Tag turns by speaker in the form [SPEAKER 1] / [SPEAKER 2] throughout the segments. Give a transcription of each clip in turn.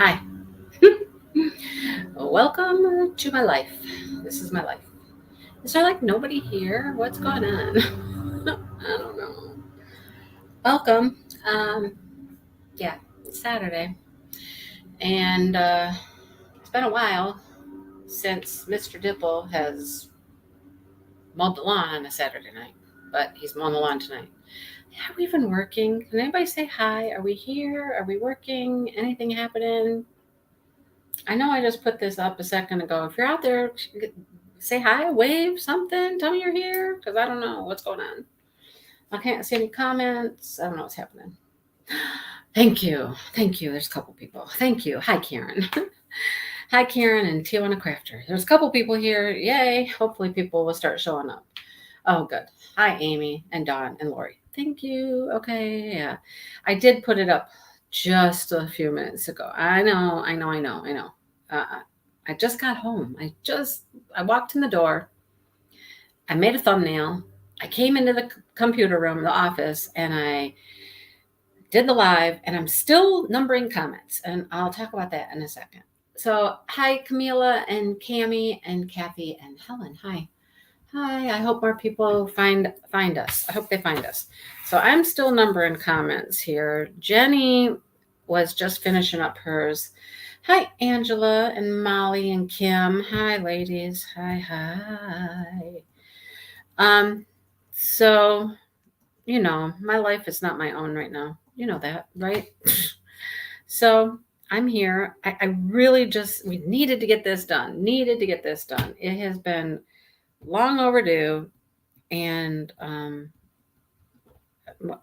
[SPEAKER 1] Hi. Welcome to my life. This is my life. Is there like nobody here? What's going on? I don't know. Welcome. Um, yeah, it's Saturday. And it's been a while since Mr. Dipple has mowed the lawn on a Saturday night. But he's mowing the lawn tonight. Are we even working? Can anybody say hi? Are we here? Are we working? Anything happening? I know I just put this up a second ago. If you're out there, say hi, wave, something. Tell me you're here because I don't know what's going on. I can't see any comments. I don't know what's happening. Thank you. Thank you. There's a couple people. Thank you. Hi, Karen. Hi, Karen and Tijuana Crafter. There's a couple people here. Yay. Hopefully people will start showing up. Oh, good. Hi, Amy and Dawn and Lori. Thank you. Okay. Yeah. I did put it up just a few minutes ago. I know. Uh, I just got home. I walked in the door. I made a thumbnail. I came into the computer room, the office, and I did the live, and I'm still numbering comments, and I'll talk about that in a second. So, hi, Camila and Cami and Kathy and Helen. Hi. Hi, I hope more people find us. I hope they find us. So I'm still numbering comments here. Jenny was just finishing up hers. Hi, Angela and Molly and Kim. Hi, ladies. Hi. So, my life is not my own right now. You know that, right? So I'm here. I really we needed to get this done. It has been long overdue. And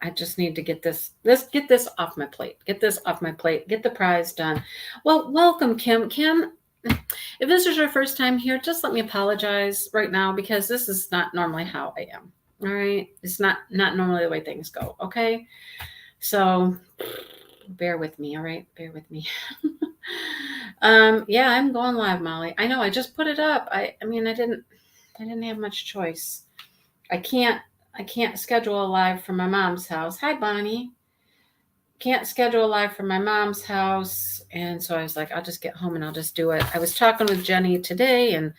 [SPEAKER 1] I just need to get get this off my plate. Get the prize done. Well, welcome, Kim. Kim, if this is your first time here, just let me apologize right now because this is not normally how I am. All right, it's not normally the way things go. Okay, so bear with me. All right, bear with me. Yeah, I'm going live, Molly. I know. I just put it up. I mean, I didn't have much choice. I can't schedule a live from my mom's house. Hi, Bonnie. Can't schedule a live from my mom's house. And so I was like, I'll just get home and I'll just do it. I was talking with Jenny today and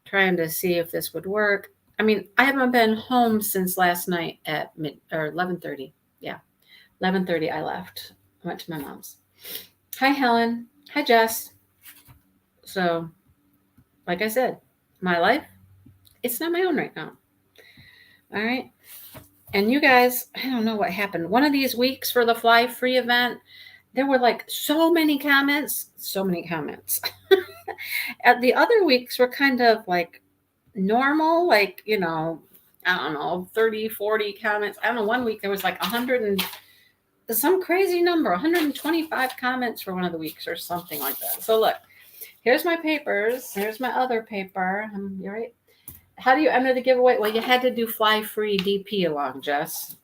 [SPEAKER 1] trying to see if this would work. I mean, I haven't been home since last night at 11:30. Yeah, 11:30 I left. I went to my mom's. Hi, Helen. Hi, Jess. So, like I said, my life, it's not my own right now. All right. And you guys, I don't know what happened. One of these weeks for the Fly Free event, there were like so many comments. And the other weeks were kind of like normal, like, I don't know, 30, 40 comments. I don't know, one week there was like 100 and some crazy number, 125 comments for one of the weeks or something like that. So look, here's my papers. Here's my other paper. You right? How do you enter the giveaway? Well, you had to do Fly Free DP along, Jess.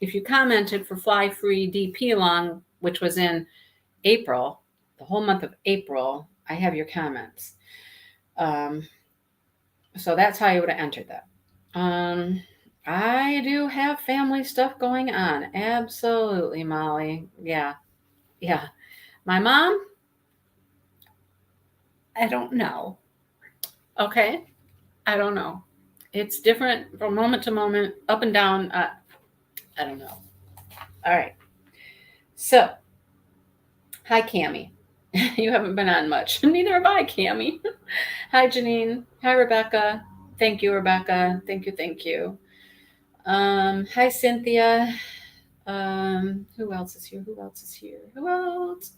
[SPEAKER 1] If you commented for Fly Free DP along, which was in April, the whole month of April, I have your comments. So that's how you would have entered that. I do have family stuff going on. Absolutely, Molly. Yeah. My mom, I don't know. Okay. I don't know. It's different from moment to moment, up and down. I don't know. All right. So, hi, Cami. You haven't been on much. Neither have I, Cami. Hi, Janine. Hi, Rebecca. Thank you, Rebecca. Thank you. Hi, Cynthia. Who else is here? Who else?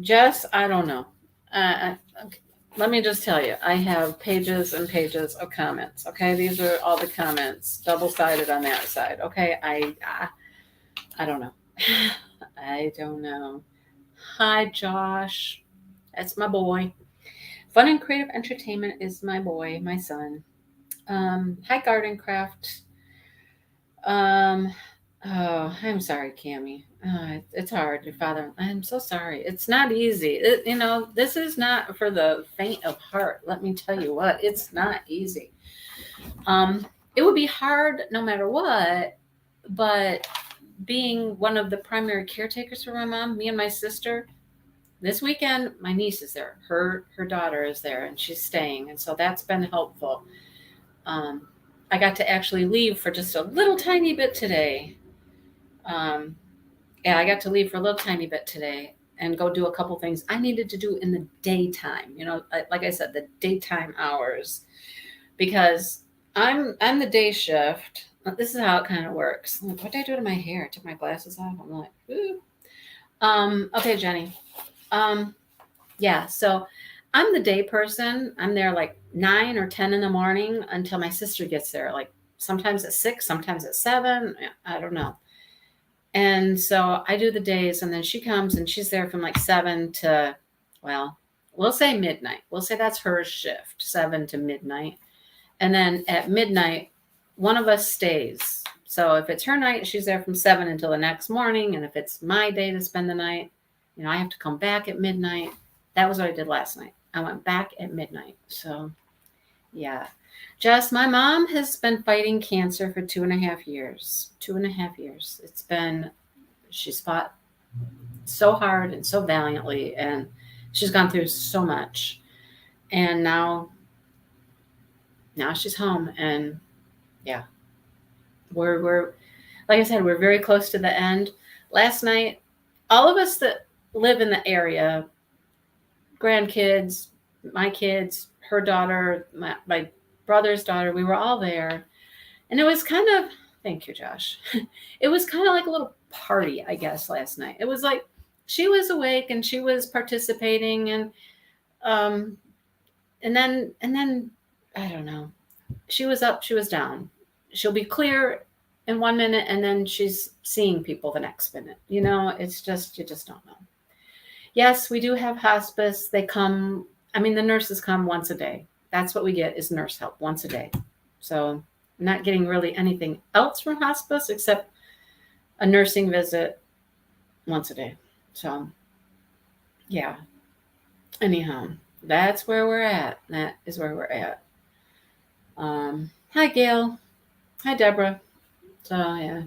[SPEAKER 1] Jess, I don't know. Okay. Let me just tell you, I have pages and pages of comments. Okay, these are all the comments, double-sided on that side. Okay, I don't know. I don't know. Hi, Josh. That's my boy. Fun and Creative Entertainment is my boy, my son. Hi, Garden Craft. Oh, I'm sorry, Cami. It's hard, your father. I'm so sorry. It's not easy. This is not for the faint of heart. Let me tell you what, it's not easy. It would be hard no matter what, but being one of the primary caretakers for my mom, me and my sister, this weekend, my niece is there. Her daughter is there, and she's staying, and so that's been helpful. I got to actually leave for just a little tiny bit today. Yeah, I got to leave for a little tiny bit today and go do a couple things I needed to do in the daytime. Like I said, the daytime hours, because I'm the day shift. This is how it kind of works. What did I do to my hair? I took my glasses off. I'm like, ooh. Okay, Jenny. Yeah, so I'm the day person. I'm there like 9 or 10 in the morning until my sister gets there. Like sometimes at 6, sometimes at 7. I don't know. And so I do the days, and then she comes and she's there from like 7 to, well, we'll say midnight. We'll say that's her shift, 7 to midnight. And then at midnight, one of us stays. So if it's her night, she's there from 7 until the next morning. And if it's my day to spend the night, I have to come back at midnight. That was what I did last night. I went back at midnight. So, yeah. Jess, my mom has been fighting cancer for 2.5 years. 2.5 years. She's fought so hard and so valiantly, and she's gone through so much. And now she's home, and yeah, we're like I said, we're very close to the end. Last night, all of us that live in the area, grandkids, my kids, her daughter, my brother's daughter, we were all there. And it was kind of, thank you, Josh. It was kind of like a little party, I guess, last night. It was like she was awake and she was participating, and then I don't know. She was up, she was down. She'll be clear in 1 minute, and then she's seeing people the next minute. It's just, you just don't know. Yes, we do have hospice. They come, the nurses come once a day. That's what we get, is nurse help once a day. So I'm not getting really anything else from hospice except a nursing visit once a day. So, yeah. Anyhow, that's where we're at. That is where we're at. Hi, Gail. Hi, Deborah. So, yeah.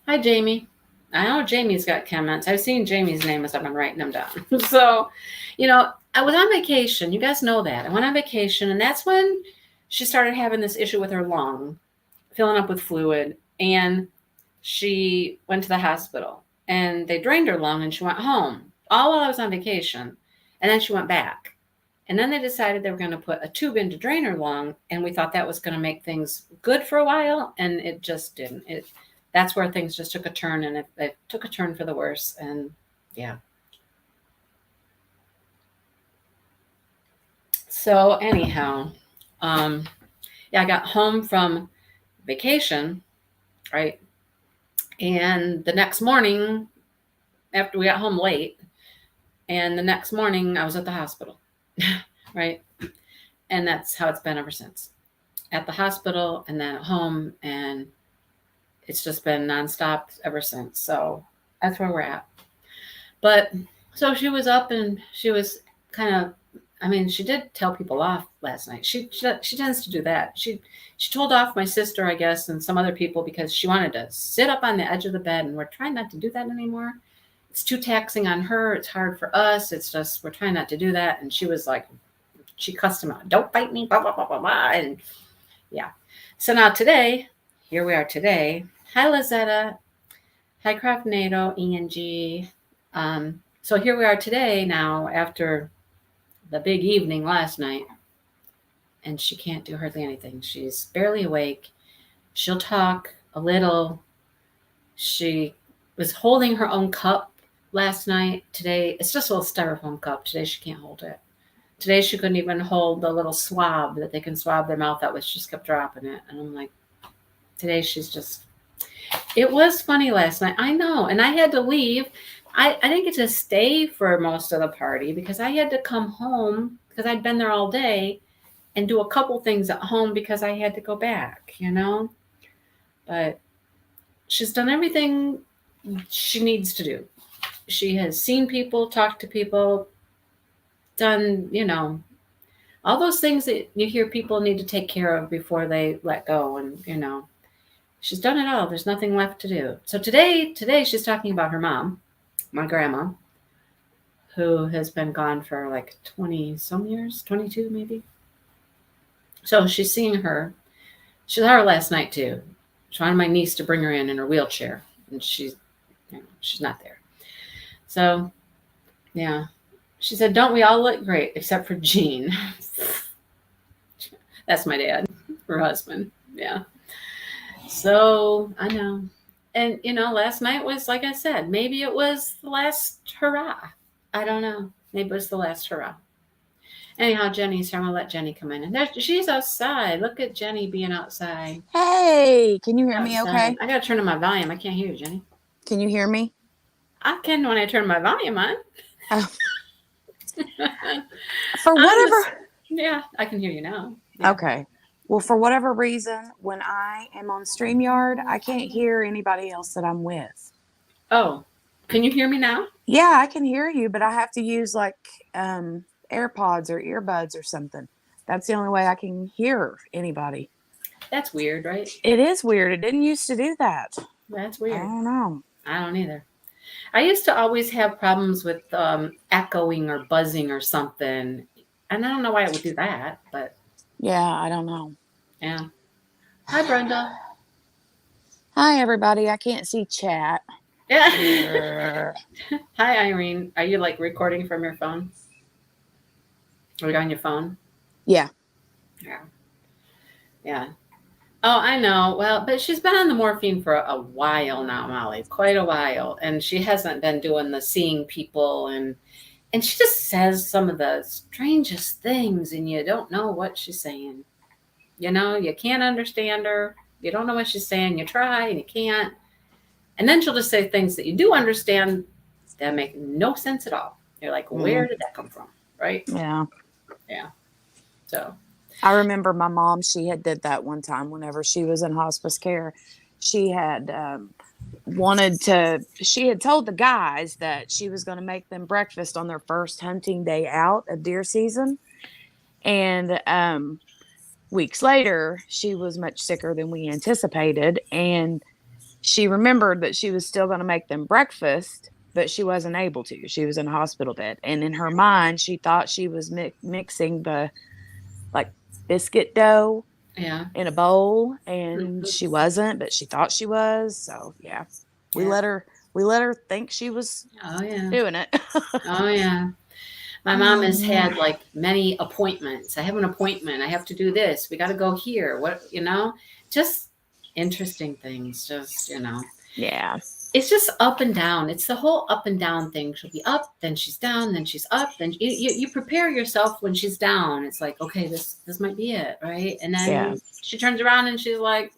[SPEAKER 1] Hi, Jamie. I know Jamie's got comments. I've seen Jamie's name as I've been writing them down. So, I was on vacation. You guys know that. I went on vacation, and that's when she started having this issue with her lung, filling up with fluid, and she went to the hospital, and they drained her lung, and she went home, all while I was on vacation, and then she went back. And then they decided they were going to put a tube in to drain her lung, and we thought that was going to make things good for a while, and it just didn't. That's where things just took a turn, and it took a turn for the worse, and yeah. So anyhow, yeah, I got home from vacation, right? And the next morning, after we got home late, and the next morning I was at the hospital, right? And that's how it's been ever since. At the hospital and then at home, and it's just been nonstop ever since. So that's where we're at. But so she was up, and she was kind of, she did tell people off last night. She tends to do that. She told off my sister, I guess, and some other people because she wanted to sit up on the edge of the bed, and we're trying not to do that anymore. It's too taxing on her. It's hard for us. It's just, we're trying not to do that. And she was like, she cussed him out. Don't bite me, blah, blah, blah, blah, blah. And yeah. So now today, here we are today. Hi, Lizetta. Hi, Craftnado, ENG. So here we are today now after the big evening last night, and she can't do hardly anything. She's barely awake. She'll talk a little. She was holding her own cup last night. Today, it's just a little styrofoam cup. Today, she can't hold it. Today, she couldn't even hold the little swab that they can swab their mouth out with. She just kept dropping it. And I'm like, today, she's just, it was funny last night. I know. And I had to leave. I didn't get to stay for most of the party because I had to come home because I'd been there all day and do a couple things at home because I had to go back, But she's done everything she needs to do. She has seen people, talked to people, done, all those things that you hear people need to take care of before they let go. And, She's done it all. There's nothing left to do. So today she's talking about her mom, my grandma, who has been gone for like 20 some years, 22 maybe. So she's seeing her. She saw her last night too. She wanted my niece to bring her in her wheelchair, and she's not there. So yeah, she said, "Don't we all look great except for Jean?" That's my dad, her husband. Yeah. So I know. And last night was, like I said, maybe it was the last hurrah. I don't know. Maybe it was the last hurrah. Anyhow, Jenny's here. I'm gonna let Jenny come in. And she's outside. Look at Jenny being outside.
[SPEAKER 2] Hey, can you hear me okay?
[SPEAKER 1] I gotta turn on my volume. I can't hear you, Jenny.
[SPEAKER 2] Can you hear me?
[SPEAKER 1] I can when I turn my volume on.
[SPEAKER 2] Oh. For whatever.
[SPEAKER 1] Yeah, I can hear you now. Yeah.
[SPEAKER 2] Okay. Well, for whatever reason, when I am on StreamYard, I can't hear anybody else that I'm with.
[SPEAKER 1] Oh, can you hear me now?
[SPEAKER 2] Yeah, I can hear you, but I have to use like AirPods or earbuds or something. That's the only way I can hear anybody.
[SPEAKER 1] That's weird, right?
[SPEAKER 2] It is weird. It didn't used to do that.
[SPEAKER 1] That's weird.
[SPEAKER 2] I don't know.
[SPEAKER 1] I don't either. I used to always have problems with echoing or buzzing or something. And I don't know why it would do that, but.
[SPEAKER 2] Yeah, I don't know.
[SPEAKER 1] Yeah. Hi, Brenda.
[SPEAKER 2] Hi, everybody. I can't see chat.
[SPEAKER 1] Yeah. Hi, Irene. Are you like recording from your phone? Are you on your phone?
[SPEAKER 2] Yeah.
[SPEAKER 1] Yeah. Yeah. Oh, I know. Well, but she's been on the morphine for a while now, Molly. Quite a while. And she hasn't been doing the seeing people, and she just says some of the strangest things, and you don't know what she's saying. You can't understand her. You don't know what she's saying. You try and you can't. And then she'll just say things that you do understand that make no sense at all. You're like, where did that come from? Right?
[SPEAKER 2] Yeah.
[SPEAKER 1] Yeah. So
[SPEAKER 2] I remember my mom, she had did that one time whenever she was in hospice care. She had she had told the guys that she was going to make them breakfast on their first hunting day out of deer season. And weeks later, she was much sicker than we anticipated. And she remembered that she was still going to make them breakfast, but she wasn't able to. She was in a hospital bed. And in her mind, she thought she was mixing the like biscuit dough in a bowl, and she wasn't, but she thought she was. So yeah, we let her think she was doing it.
[SPEAKER 1] Oh yeah. My mom has had like many appointments. I have an appointment. I have to do this. We got to go here. Just interesting things.
[SPEAKER 2] Yeah.
[SPEAKER 1] It's just up and down. It's the whole up and down thing. She'll be up, then she's down, then she's up. Then you prepare yourself when she's down. It's like, okay, this might be it, right? And then she turns around and she's like,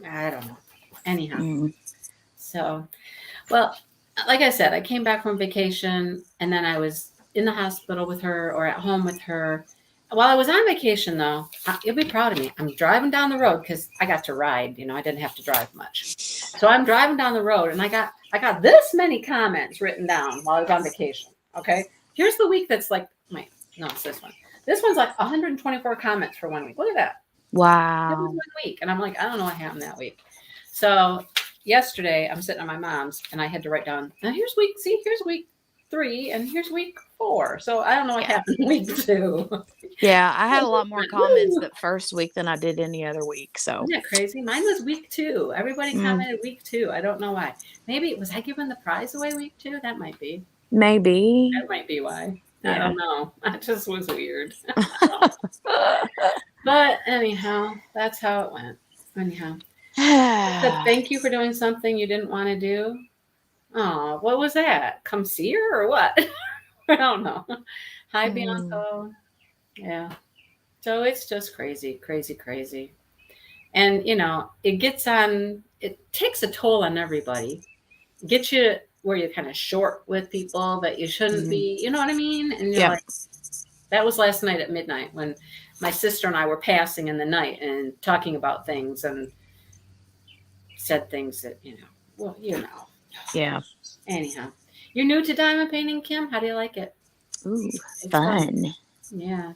[SPEAKER 1] I don't know. Anyhow. So, well, like I said, I came back from vacation, and then I was in the hospital with her or at home with her. While I was on vacation, though, you'll be proud of me. I'm driving down the road because I got to ride. I didn't have to drive much. So I'm driving down the road, and I got this many comments written down while I was on vacation. Okay, here's the week that's like, it's this one. This one's like 124 comments for 1 week. Look at that.
[SPEAKER 2] Wow.
[SPEAKER 1] That was 1 week, and I'm like, I don't know what happened that week. So yesterday, I'm sitting at my mom's, and I had to write down. Now here's week 3, and here's week 4. So I don't know what happened week 2.
[SPEAKER 2] Yeah, I had a lot more comments that first week than I did any other week. So
[SPEAKER 1] isn't that crazy? Mine was week 2. Everybody commented week 2. I don't know why. Maybe was I giving the prize away week 2? That might be.
[SPEAKER 2] Maybe.
[SPEAKER 1] That might be why. Yeah. I don't know. That just was weird. But anyhow, that's how it went. Anyhow. Said, thank you for doing something you didn't want to do. Oh, what was that? Come see her or what? I don't know. Hi, Bianco. Yeah. So it's just crazy, crazy, crazy. And, it takes a toll on everybody. Gets you where you're kind of short with people that you shouldn't be, you know what I mean? And you're like, that was last night at midnight when my sister and I were passing in the night and talking about things and said things that, Yeah. Anyhow, you're new to diamond painting, Kim. How do you like it?
[SPEAKER 2] Ooh, fun.
[SPEAKER 1] Yeah.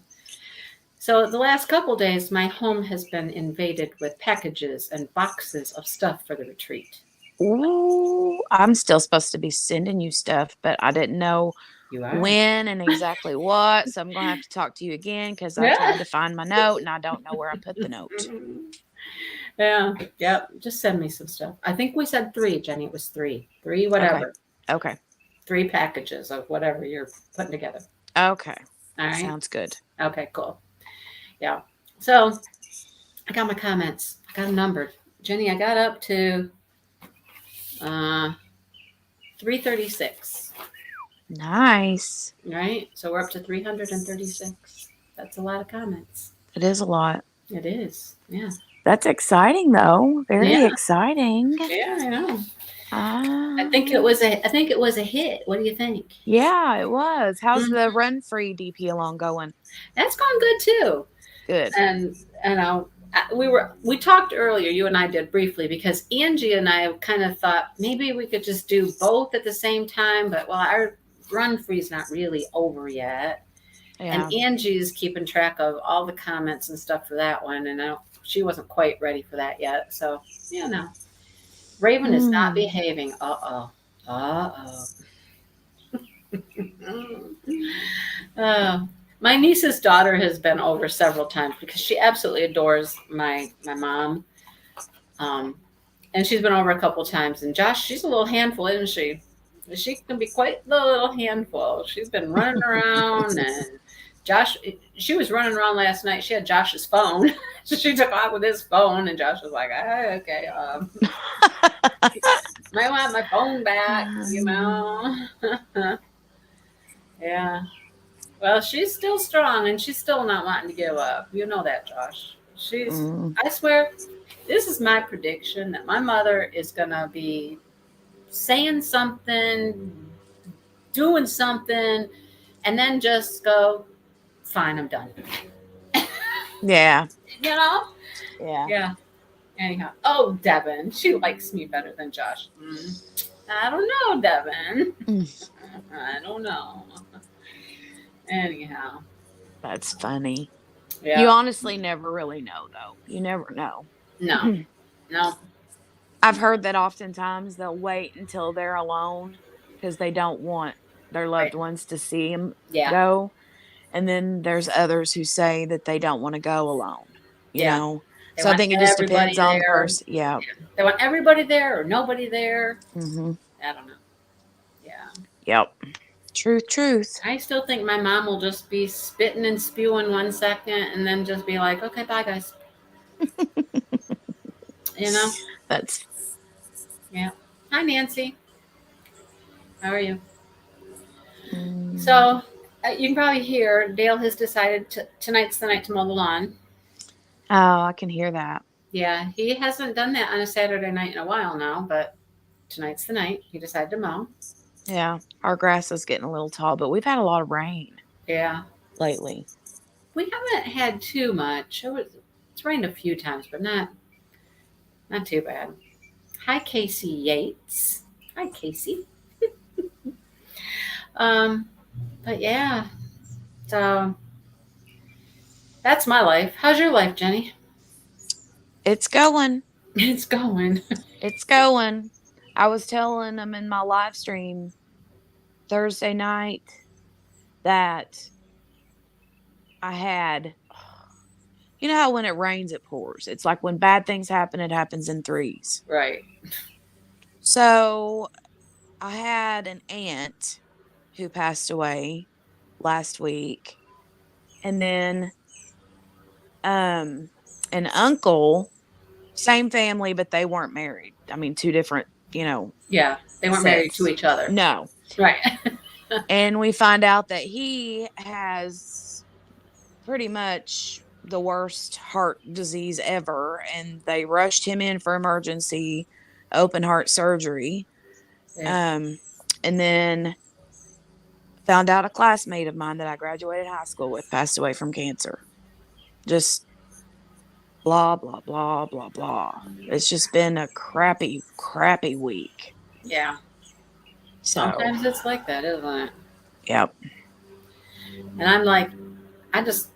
[SPEAKER 1] So the last couple days, my home has been invaded with packages and boxes of stuff for the retreat.
[SPEAKER 2] Ooh, I'm still supposed to be sending you stuff, but I didn't know
[SPEAKER 1] You are?
[SPEAKER 2] when and exactly what. So I'm going to have to talk to you again because I
[SPEAKER 1] Yeah.
[SPEAKER 2] tried to find my note and I don't know where I put the note.
[SPEAKER 1] Yeah. Yep. Just send me some stuff. I think we said three, Jenny. It was three. Three,
[SPEAKER 2] Okay.
[SPEAKER 1] whatever.
[SPEAKER 2] Okay.
[SPEAKER 1] Three packages of whatever you're putting together.
[SPEAKER 2] Okay.
[SPEAKER 1] All right.
[SPEAKER 2] Sounds good.
[SPEAKER 1] Okay, cool. Yeah. So I got my comments. I got them numbered. Jenny, I got up to uh, 336.
[SPEAKER 2] Nice.
[SPEAKER 1] Right? So we're up to 336. That's a lot of comments.
[SPEAKER 2] It is a lot.
[SPEAKER 1] It is. Yeah.
[SPEAKER 2] That's exciting though.
[SPEAKER 1] Yeah.
[SPEAKER 2] Very exciting.
[SPEAKER 1] Yeah, I know.
[SPEAKER 2] Um,
[SPEAKER 1] I think it was a hit. What do you think?
[SPEAKER 2] yeah, it was. How's
[SPEAKER 1] Mm,
[SPEAKER 2] the run free DP along going?
[SPEAKER 1] that's going good too.
[SPEAKER 2] Good.
[SPEAKER 1] And we talked earlier, you and I did briefly, because Angie and I kind of thought maybe we could just do both at the same time, but well, our run free's not really over yet. And
[SPEAKER 2] Yeah.
[SPEAKER 1] Angie's keeping track of all the comments and stuff for that one, and she wasn't quite ready for that yet. So, you know, Raven is not
[SPEAKER 2] Hmm.
[SPEAKER 1] behaving. Uh oh. My niece's daughter has been over several times because she absolutely adores my mom. Um, and she's been over a couple times. And Josh, she's a little handful, isn't she? She can be quite the little handful. She's been running around, and Josh, she was running around last night. She had Josh's phone. So she took off with his phone, and Josh was like, okay, might want my phone back, you know? Yeah. Well, she's still strong, and she's still not wanting to give up. You know that, Josh.
[SPEAKER 2] Mm.
[SPEAKER 1] I swear, this is my prediction that my mother is going to be saying something, doing something, and then just go, fine, I'm done.
[SPEAKER 2] Yeah.
[SPEAKER 1] You know?
[SPEAKER 2] Yeah.
[SPEAKER 1] Yeah. Anyhow. Oh, Devin. She likes me better than Josh. I don't know, Devin.
[SPEAKER 2] Mm.
[SPEAKER 1] I don't know. Anyhow.
[SPEAKER 2] That's funny. You
[SPEAKER 1] Yeah.
[SPEAKER 2] honestly never really know, though. You never know.
[SPEAKER 1] No. No.
[SPEAKER 2] I've heard that oftentimes they'll wait until they're alone because they don't want their loved
[SPEAKER 1] Right.
[SPEAKER 2] ones to see them
[SPEAKER 1] Yeah.
[SPEAKER 2] go. And then there's others who say that they don't want to go alone, you
[SPEAKER 1] Yeah.
[SPEAKER 2] know?
[SPEAKER 1] They
[SPEAKER 2] So I
[SPEAKER 1] want
[SPEAKER 2] think it just
[SPEAKER 1] everybody
[SPEAKER 2] depends on the
[SPEAKER 1] there.
[SPEAKER 2] person. Yeah.
[SPEAKER 1] They want everybody there or nobody there.
[SPEAKER 2] Hmm.
[SPEAKER 1] I don't know. Yeah.
[SPEAKER 2] Yep. Truth, truth.
[SPEAKER 1] I still think my mom will just be spitting and spewing 1 second and then just be like, okay, bye, guys. You know?
[SPEAKER 2] That's
[SPEAKER 1] Yeah. Hi, Nancy. How are you?
[SPEAKER 2] mm,
[SPEAKER 1] So you can probably hear Dale has decided tonight's the night to mow the lawn.
[SPEAKER 2] oh, I can hear that.
[SPEAKER 1] Yeah, he hasn't done that on a Saturday night in a while now, but tonight's the night he decided to mow.
[SPEAKER 2] Yeah. Our grass is getting a little tall, but we've had a lot of rain
[SPEAKER 1] Yeah.
[SPEAKER 2] lately.
[SPEAKER 1] We haven't had too much. It's rained a few times, but not too bad. Hi, Casey Yates. Hi, Casey. Um, but yeah, so that's my life. How's your life, Jenny?
[SPEAKER 2] It's going.
[SPEAKER 1] It's going.
[SPEAKER 2] It's going. I was telling them in my live stream Thursday night that I had, you know how when it rains, it pours. It's like when bad things happen, it happens in threes.
[SPEAKER 1] Right.
[SPEAKER 2] So I had an aunt who passed away last week, and then an uncle, same family, but they weren't married. I mean, two different,
[SPEAKER 1] Yeah, they weren't married to
[SPEAKER 2] sets.
[SPEAKER 1] each other.
[SPEAKER 2] No.
[SPEAKER 1] Right.
[SPEAKER 2] And we find out that he has pretty much the worst heart disease ever, and they rushed him in for emergency open heart surgery.
[SPEAKER 1] Yeah.
[SPEAKER 2] And then found out a classmate of mine that I graduated high school with passed away from cancer. Just blah blah blah blah blah. It's just been a crappy week.
[SPEAKER 1] Yeah.
[SPEAKER 2] So,
[SPEAKER 1] Sometimes it's like that, isn't it?
[SPEAKER 2] yep.
[SPEAKER 1] And I'm like, I just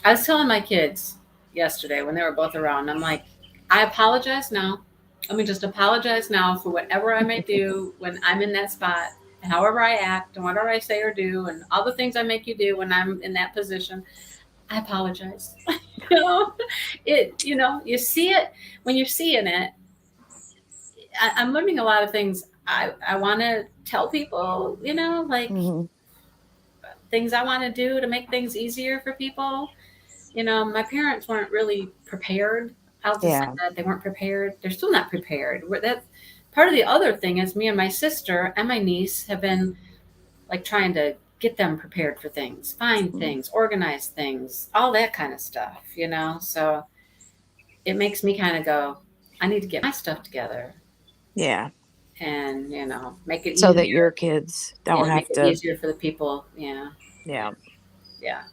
[SPEAKER 1] I was telling my kids yesterday when they were both around, I'm like, I apologize now. Let me just apologize now for whatever I may do when I'm in that spot, and however I act, and whatever I say or do, and all the things I make you do when I'm in that position. I apologize. you know, you see it when you're seeing it. I'm learning a lot of things. I want to tell people, like
[SPEAKER 2] Mm-hmm.
[SPEAKER 1] things I want to do to make things easier for people. My parents weren't really prepared. I'll just say
[SPEAKER 2] Yeah.
[SPEAKER 1] that they weren't prepared. They're still not prepared. That part of the other thing is me and my sister and my niece have been like trying to get them prepared for things, find
[SPEAKER 2] Mm.
[SPEAKER 1] things, organize things, all that kind of stuff. So it makes me kind of go, I need to get my stuff together
[SPEAKER 2] Yeah.
[SPEAKER 1] and, make it
[SPEAKER 2] So that
[SPEAKER 1] easier.
[SPEAKER 2] your kids
[SPEAKER 1] Yeah,
[SPEAKER 2] don't
[SPEAKER 1] make
[SPEAKER 2] have
[SPEAKER 1] it
[SPEAKER 2] to.
[SPEAKER 1] easier for the people. Yeah.
[SPEAKER 2] Yeah.
[SPEAKER 1] Yeah.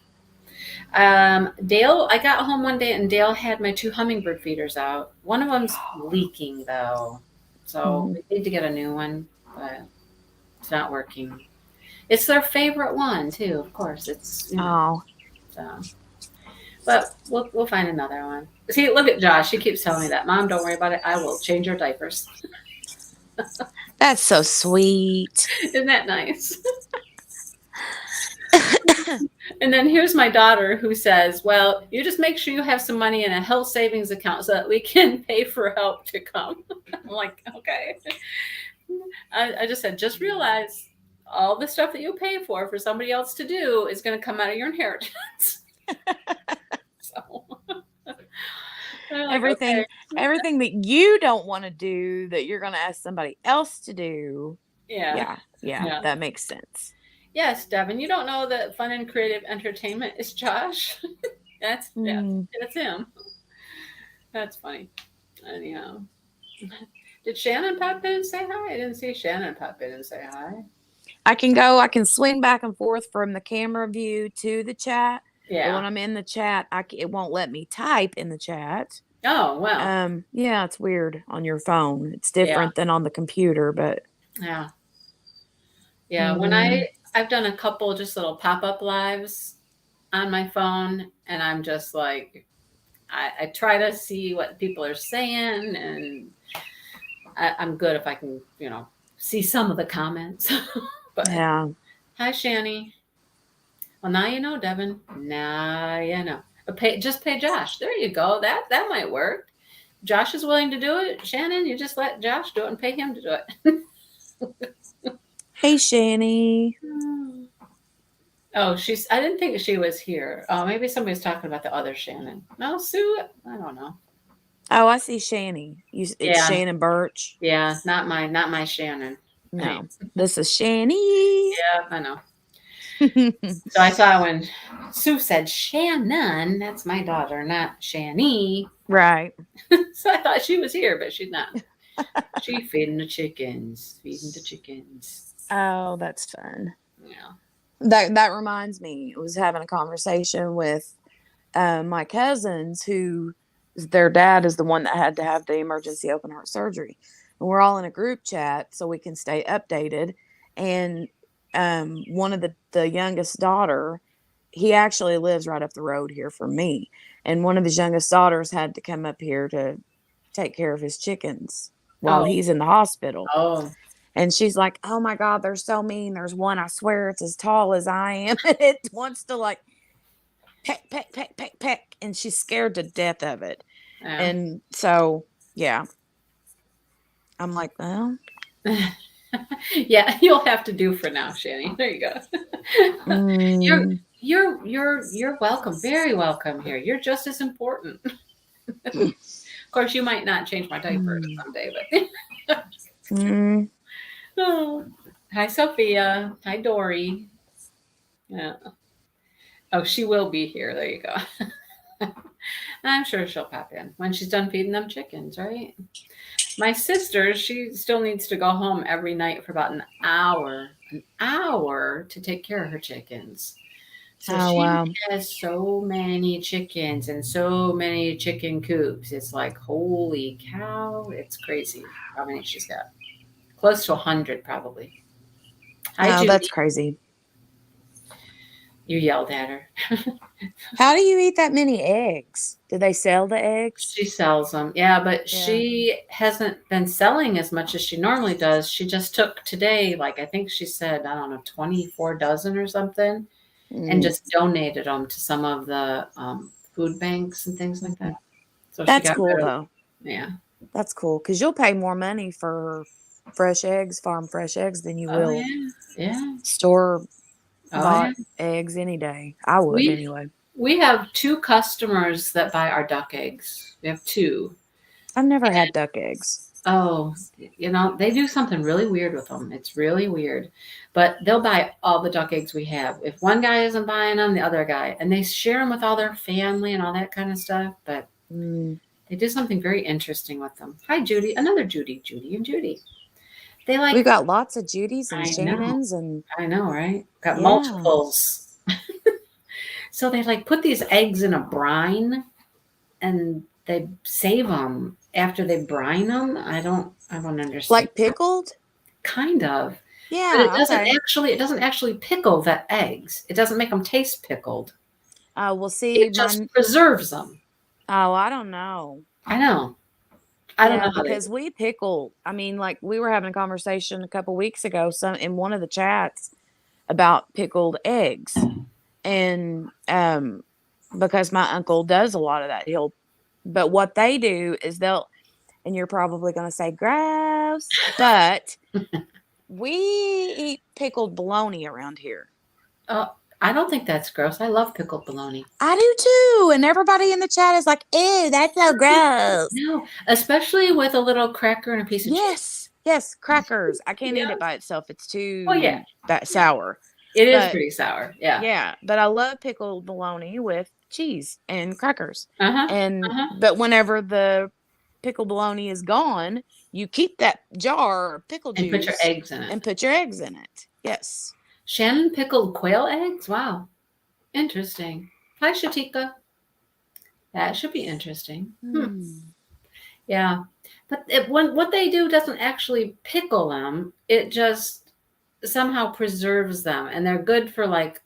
[SPEAKER 1] I got home one day and Dale had my two hummingbird feeders out. One of them's leaking though, so
[SPEAKER 2] Mm-hmm.
[SPEAKER 1] we need to get a new one, but it's not working. It's their favorite one too, of course.
[SPEAKER 2] Oh,
[SPEAKER 1] So, but we'll find another one. See, look at Josh. She keeps telling me that, Mom, don't worry about it. I will change your diapers.
[SPEAKER 2] that's so sweet.
[SPEAKER 1] Isn't that nice? And then here's my daughter who says, well, you just make sure you have some money in a health savings account so that we can pay for help to come. I'm like, okay. I just said, just realize all the stuff that you pay for somebody else to do is going to come out of your inheritance. So they're like, okay.
[SPEAKER 2] everything everything that you don't want to do that you're going to ask somebody else to do.
[SPEAKER 1] Yeah.
[SPEAKER 2] Yeah. Yeah,
[SPEAKER 1] Yeah.
[SPEAKER 2] that makes sense.
[SPEAKER 1] Yes, Devin, you don't know that fun and creative entertainment is Josh. Yes,
[SPEAKER 2] Mm.
[SPEAKER 1] that's him. That's funny. Anyhow. Did Shannon pop in and say hi? I didn't see Shannon pop in and say hi.
[SPEAKER 2] I can swing back and forth from the camera view to the chat, but
[SPEAKER 1] Yeah.
[SPEAKER 2] when I'm in the chat, it won't let me type in the chat.
[SPEAKER 1] Oh, well.
[SPEAKER 2] Yeah, it's weird on your phone. It's
[SPEAKER 1] Yeah.
[SPEAKER 2] different than on the computer, but
[SPEAKER 1] Yeah. Yeah. When
[SPEAKER 2] mm,
[SPEAKER 1] I've done a couple just little pop-up lives on my phone, and I'm just like, I try to see what people are saying, and I'm good if I can, see some of the comments. But
[SPEAKER 2] yeah.
[SPEAKER 1] hi, Shani. Well, now you know, Devin. Now you know. Just pay Josh. There you go. That might work. Josh is willing to do it. Shannon, you just let Josh do it and pay him to do it.
[SPEAKER 2] Hey, Shani.
[SPEAKER 1] Oh, I didn't think she was here. Oh, maybe somebody's talking about the other Shannon. No, Sue. I don't know.
[SPEAKER 2] Oh, I see Shani. It's
[SPEAKER 1] Yeah,
[SPEAKER 2] Shannon Birch.
[SPEAKER 1] yeah. Not my Shannon. Anyway,
[SPEAKER 2] No, this is Shani.
[SPEAKER 1] yeah, I know. So I saw when Sue said Shannon. That's my daughter, not Shani.
[SPEAKER 2] Right.
[SPEAKER 1] So I thought she was here, but she's not. She feeding the chickens. Feeding the chickens.
[SPEAKER 2] Oh, that's fun.
[SPEAKER 1] Yeah.
[SPEAKER 2] That reminds me. I was having a conversation with my cousins who their dad is the one that had to have the emergency open heart surgery, and we're all in a group chat so we can stay updated. And one of the youngest daughter, he actually lives right up the road here from me, and one of his youngest daughters had to come up here to take care of his chickens while
[SPEAKER 1] Oh.
[SPEAKER 2] he's in the hospital.
[SPEAKER 1] Oh.
[SPEAKER 2] And she's like, oh my God, they're so mean. There's one, I swear it's as tall as I am. And it wants to like peck, peck, peck, peck, peck. And she's scared to death of it.
[SPEAKER 1] Yeah.
[SPEAKER 2] And so, yeah, I'm like, well,
[SPEAKER 1] Yeah, you'll have to do for now, Shani. There you go. you're
[SPEAKER 2] mm,
[SPEAKER 1] you're welcome, very welcome here. You're just as important. Of course, you might not change my diapers
[SPEAKER 2] mm,
[SPEAKER 1] someday, but
[SPEAKER 2] mm,
[SPEAKER 1] oh. Hi, Sophia. Hi, Dory. Yeah. Oh, she will be here. There you go. I'm sure she'll pop in when she's done feeding them chickens, right? My sister, she still needs to go home every night for about an hour to take care of her chickens. So
[SPEAKER 2] oh,
[SPEAKER 1] she
[SPEAKER 2] wow.
[SPEAKER 1] has so many chickens and so many chicken coops. It's like, holy cow, it's crazy how many she's got. Close to 100, probably. Hi,
[SPEAKER 2] Oh, that's
[SPEAKER 1] Judy.
[SPEAKER 2] crazy.
[SPEAKER 1] You yelled at her.
[SPEAKER 2] How do you eat that many eggs? Do they sell the eggs?
[SPEAKER 1] She sells them. Yeah, but
[SPEAKER 2] Yeah.
[SPEAKER 1] she hasn't been selling as much as she normally does. She just took today, like I think she said, I don't know, 24 dozen or something, and
[SPEAKER 2] Mm,
[SPEAKER 1] just donated them to some of the food banks and things like that.
[SPEAKER 2] mhm.
[SPEAKER 1] So she
[SPEAKER 2] That's
[SPEAKER 1] got
[SPEAKER 2] cool
[SPEAKER 1] rid of,
[SPEAKER 2] though.
[SPEAKER 1] yeah.
[SPEAKER 2] That's cool because you'll pay more money for fresh eggs, farm fresh eggs, than you
[SPEAKER 1] Oh,
[SPEAKER 2] will
[SPEAKER 1] yeah. Yeah.
[SPEAKER 2] store
[SPEAKER 1] Oh, yeah.
[SPEAKER 2] bought eggs any day. I would
[SPEAKER 1] We
[SPEAKER 2] anyway.
[SPEAKER 1] we have two customers that buy our duck eggs. We have two.
[SPEAKER 2] I've never had duck eggs.
[SPEAKER 1] Oh, they do something really weird with them. It's really weird. But they'll buy all the duck eggs we have. If one guy isn't buying them, the other guy. And they share them with all their family and all that kind of stuff. But
[SPEAKER 2] Mm.
[SPEAKER 1] they do something very interesting with them. Hi, Judy. Another Judy. Judy and Judy. They
[SPEAKER 2] We've
[SPEAKER 1] like,
[SPEAKER 2] got lots of Judys and
[SPEAKER 1] I know.
[SPEAKER 2] Shannons and
[SPEAKER 1] I know, right? Got
[SPEAKER 2] yeah.
[SPEAKER 1] multiples. So they like put these eggs in a brine and they save them after they brine them. I don't understand.
[SPEAKER 2] Like pickled?
[SPEAKER 1] Kind of. But
[SPEAKER 2] Yeah, okay.
[SPEAKER 1] it doesn't actually pickle the eggs. It doesn't make them taste pickled.
[SPEAKER 2] We'll see
[SPEAKER 1] It just
[SPEAKER 2] mine.
[SPEAKER 1] preserves them.
[SPEAKER 2] Oh, I don't know.
[SPEAKER 1] I know. I don't
[SPEAKER 2] Yeah,
[SPEAKER 1] know how they do
[SPEAKER 2] because
[SPEAKER 1] it.
[SPEAKER 2] we pickle. I mean, like we were having a conversation a couple weeks ago, some in one of the chats about pickled eggs. And because my uncle does a lot of that. But what they do is and you're probably going to say gross, but we eat pickled bologna around here.
[SPEAKER 1] I don't think that's gross. I love pickled bologna.
[SPEAKER 2] I do too. And everybody in the chat is like, ew, that's so gross.
[SPEAKER 1] No, especially with a little cracker and a piece of cheese.
[SPEAKER 2] Yes. Yes. Crackers. I can't eat
[SPEAKER 1] Yeah.
[SPEAKER 2] it by itself. It's
[SPEAKER 1] Oh yeah.
[SPEAKER 2] too that
[SPEAKER 1] Yeah.
[SPEAKER 2] sour.
[SPEAKER 1] It is
[SPEAKER 2] But
[SPEAKER 1] pretty sour. Yeah.
[SPEAKER 2] yeah, but I love pickled bologna with cheese and crackers.
[SPEAKER 1] Uh-huh. Uh-huh.
[SPEAKER 2] But whenever the pickled bologna is gone, you keep that jar of pickle
[SPEAKER 1] And put your
[SPEAKER 2] juice
[SPEAKER 1] eggs in it.
[SPEAKER 2] and put your eggs in it. Yes.
[SPEAKER 1] Shannon pickled quail eggs? Wow. Interesting. Hi, Shatika. That should be interesting.
[SPEAKER 2] Hmm.
[SPEAKER 1] Yeah. But what they do doesn't actually pickle them. It just somehow preserves them. And they're good for like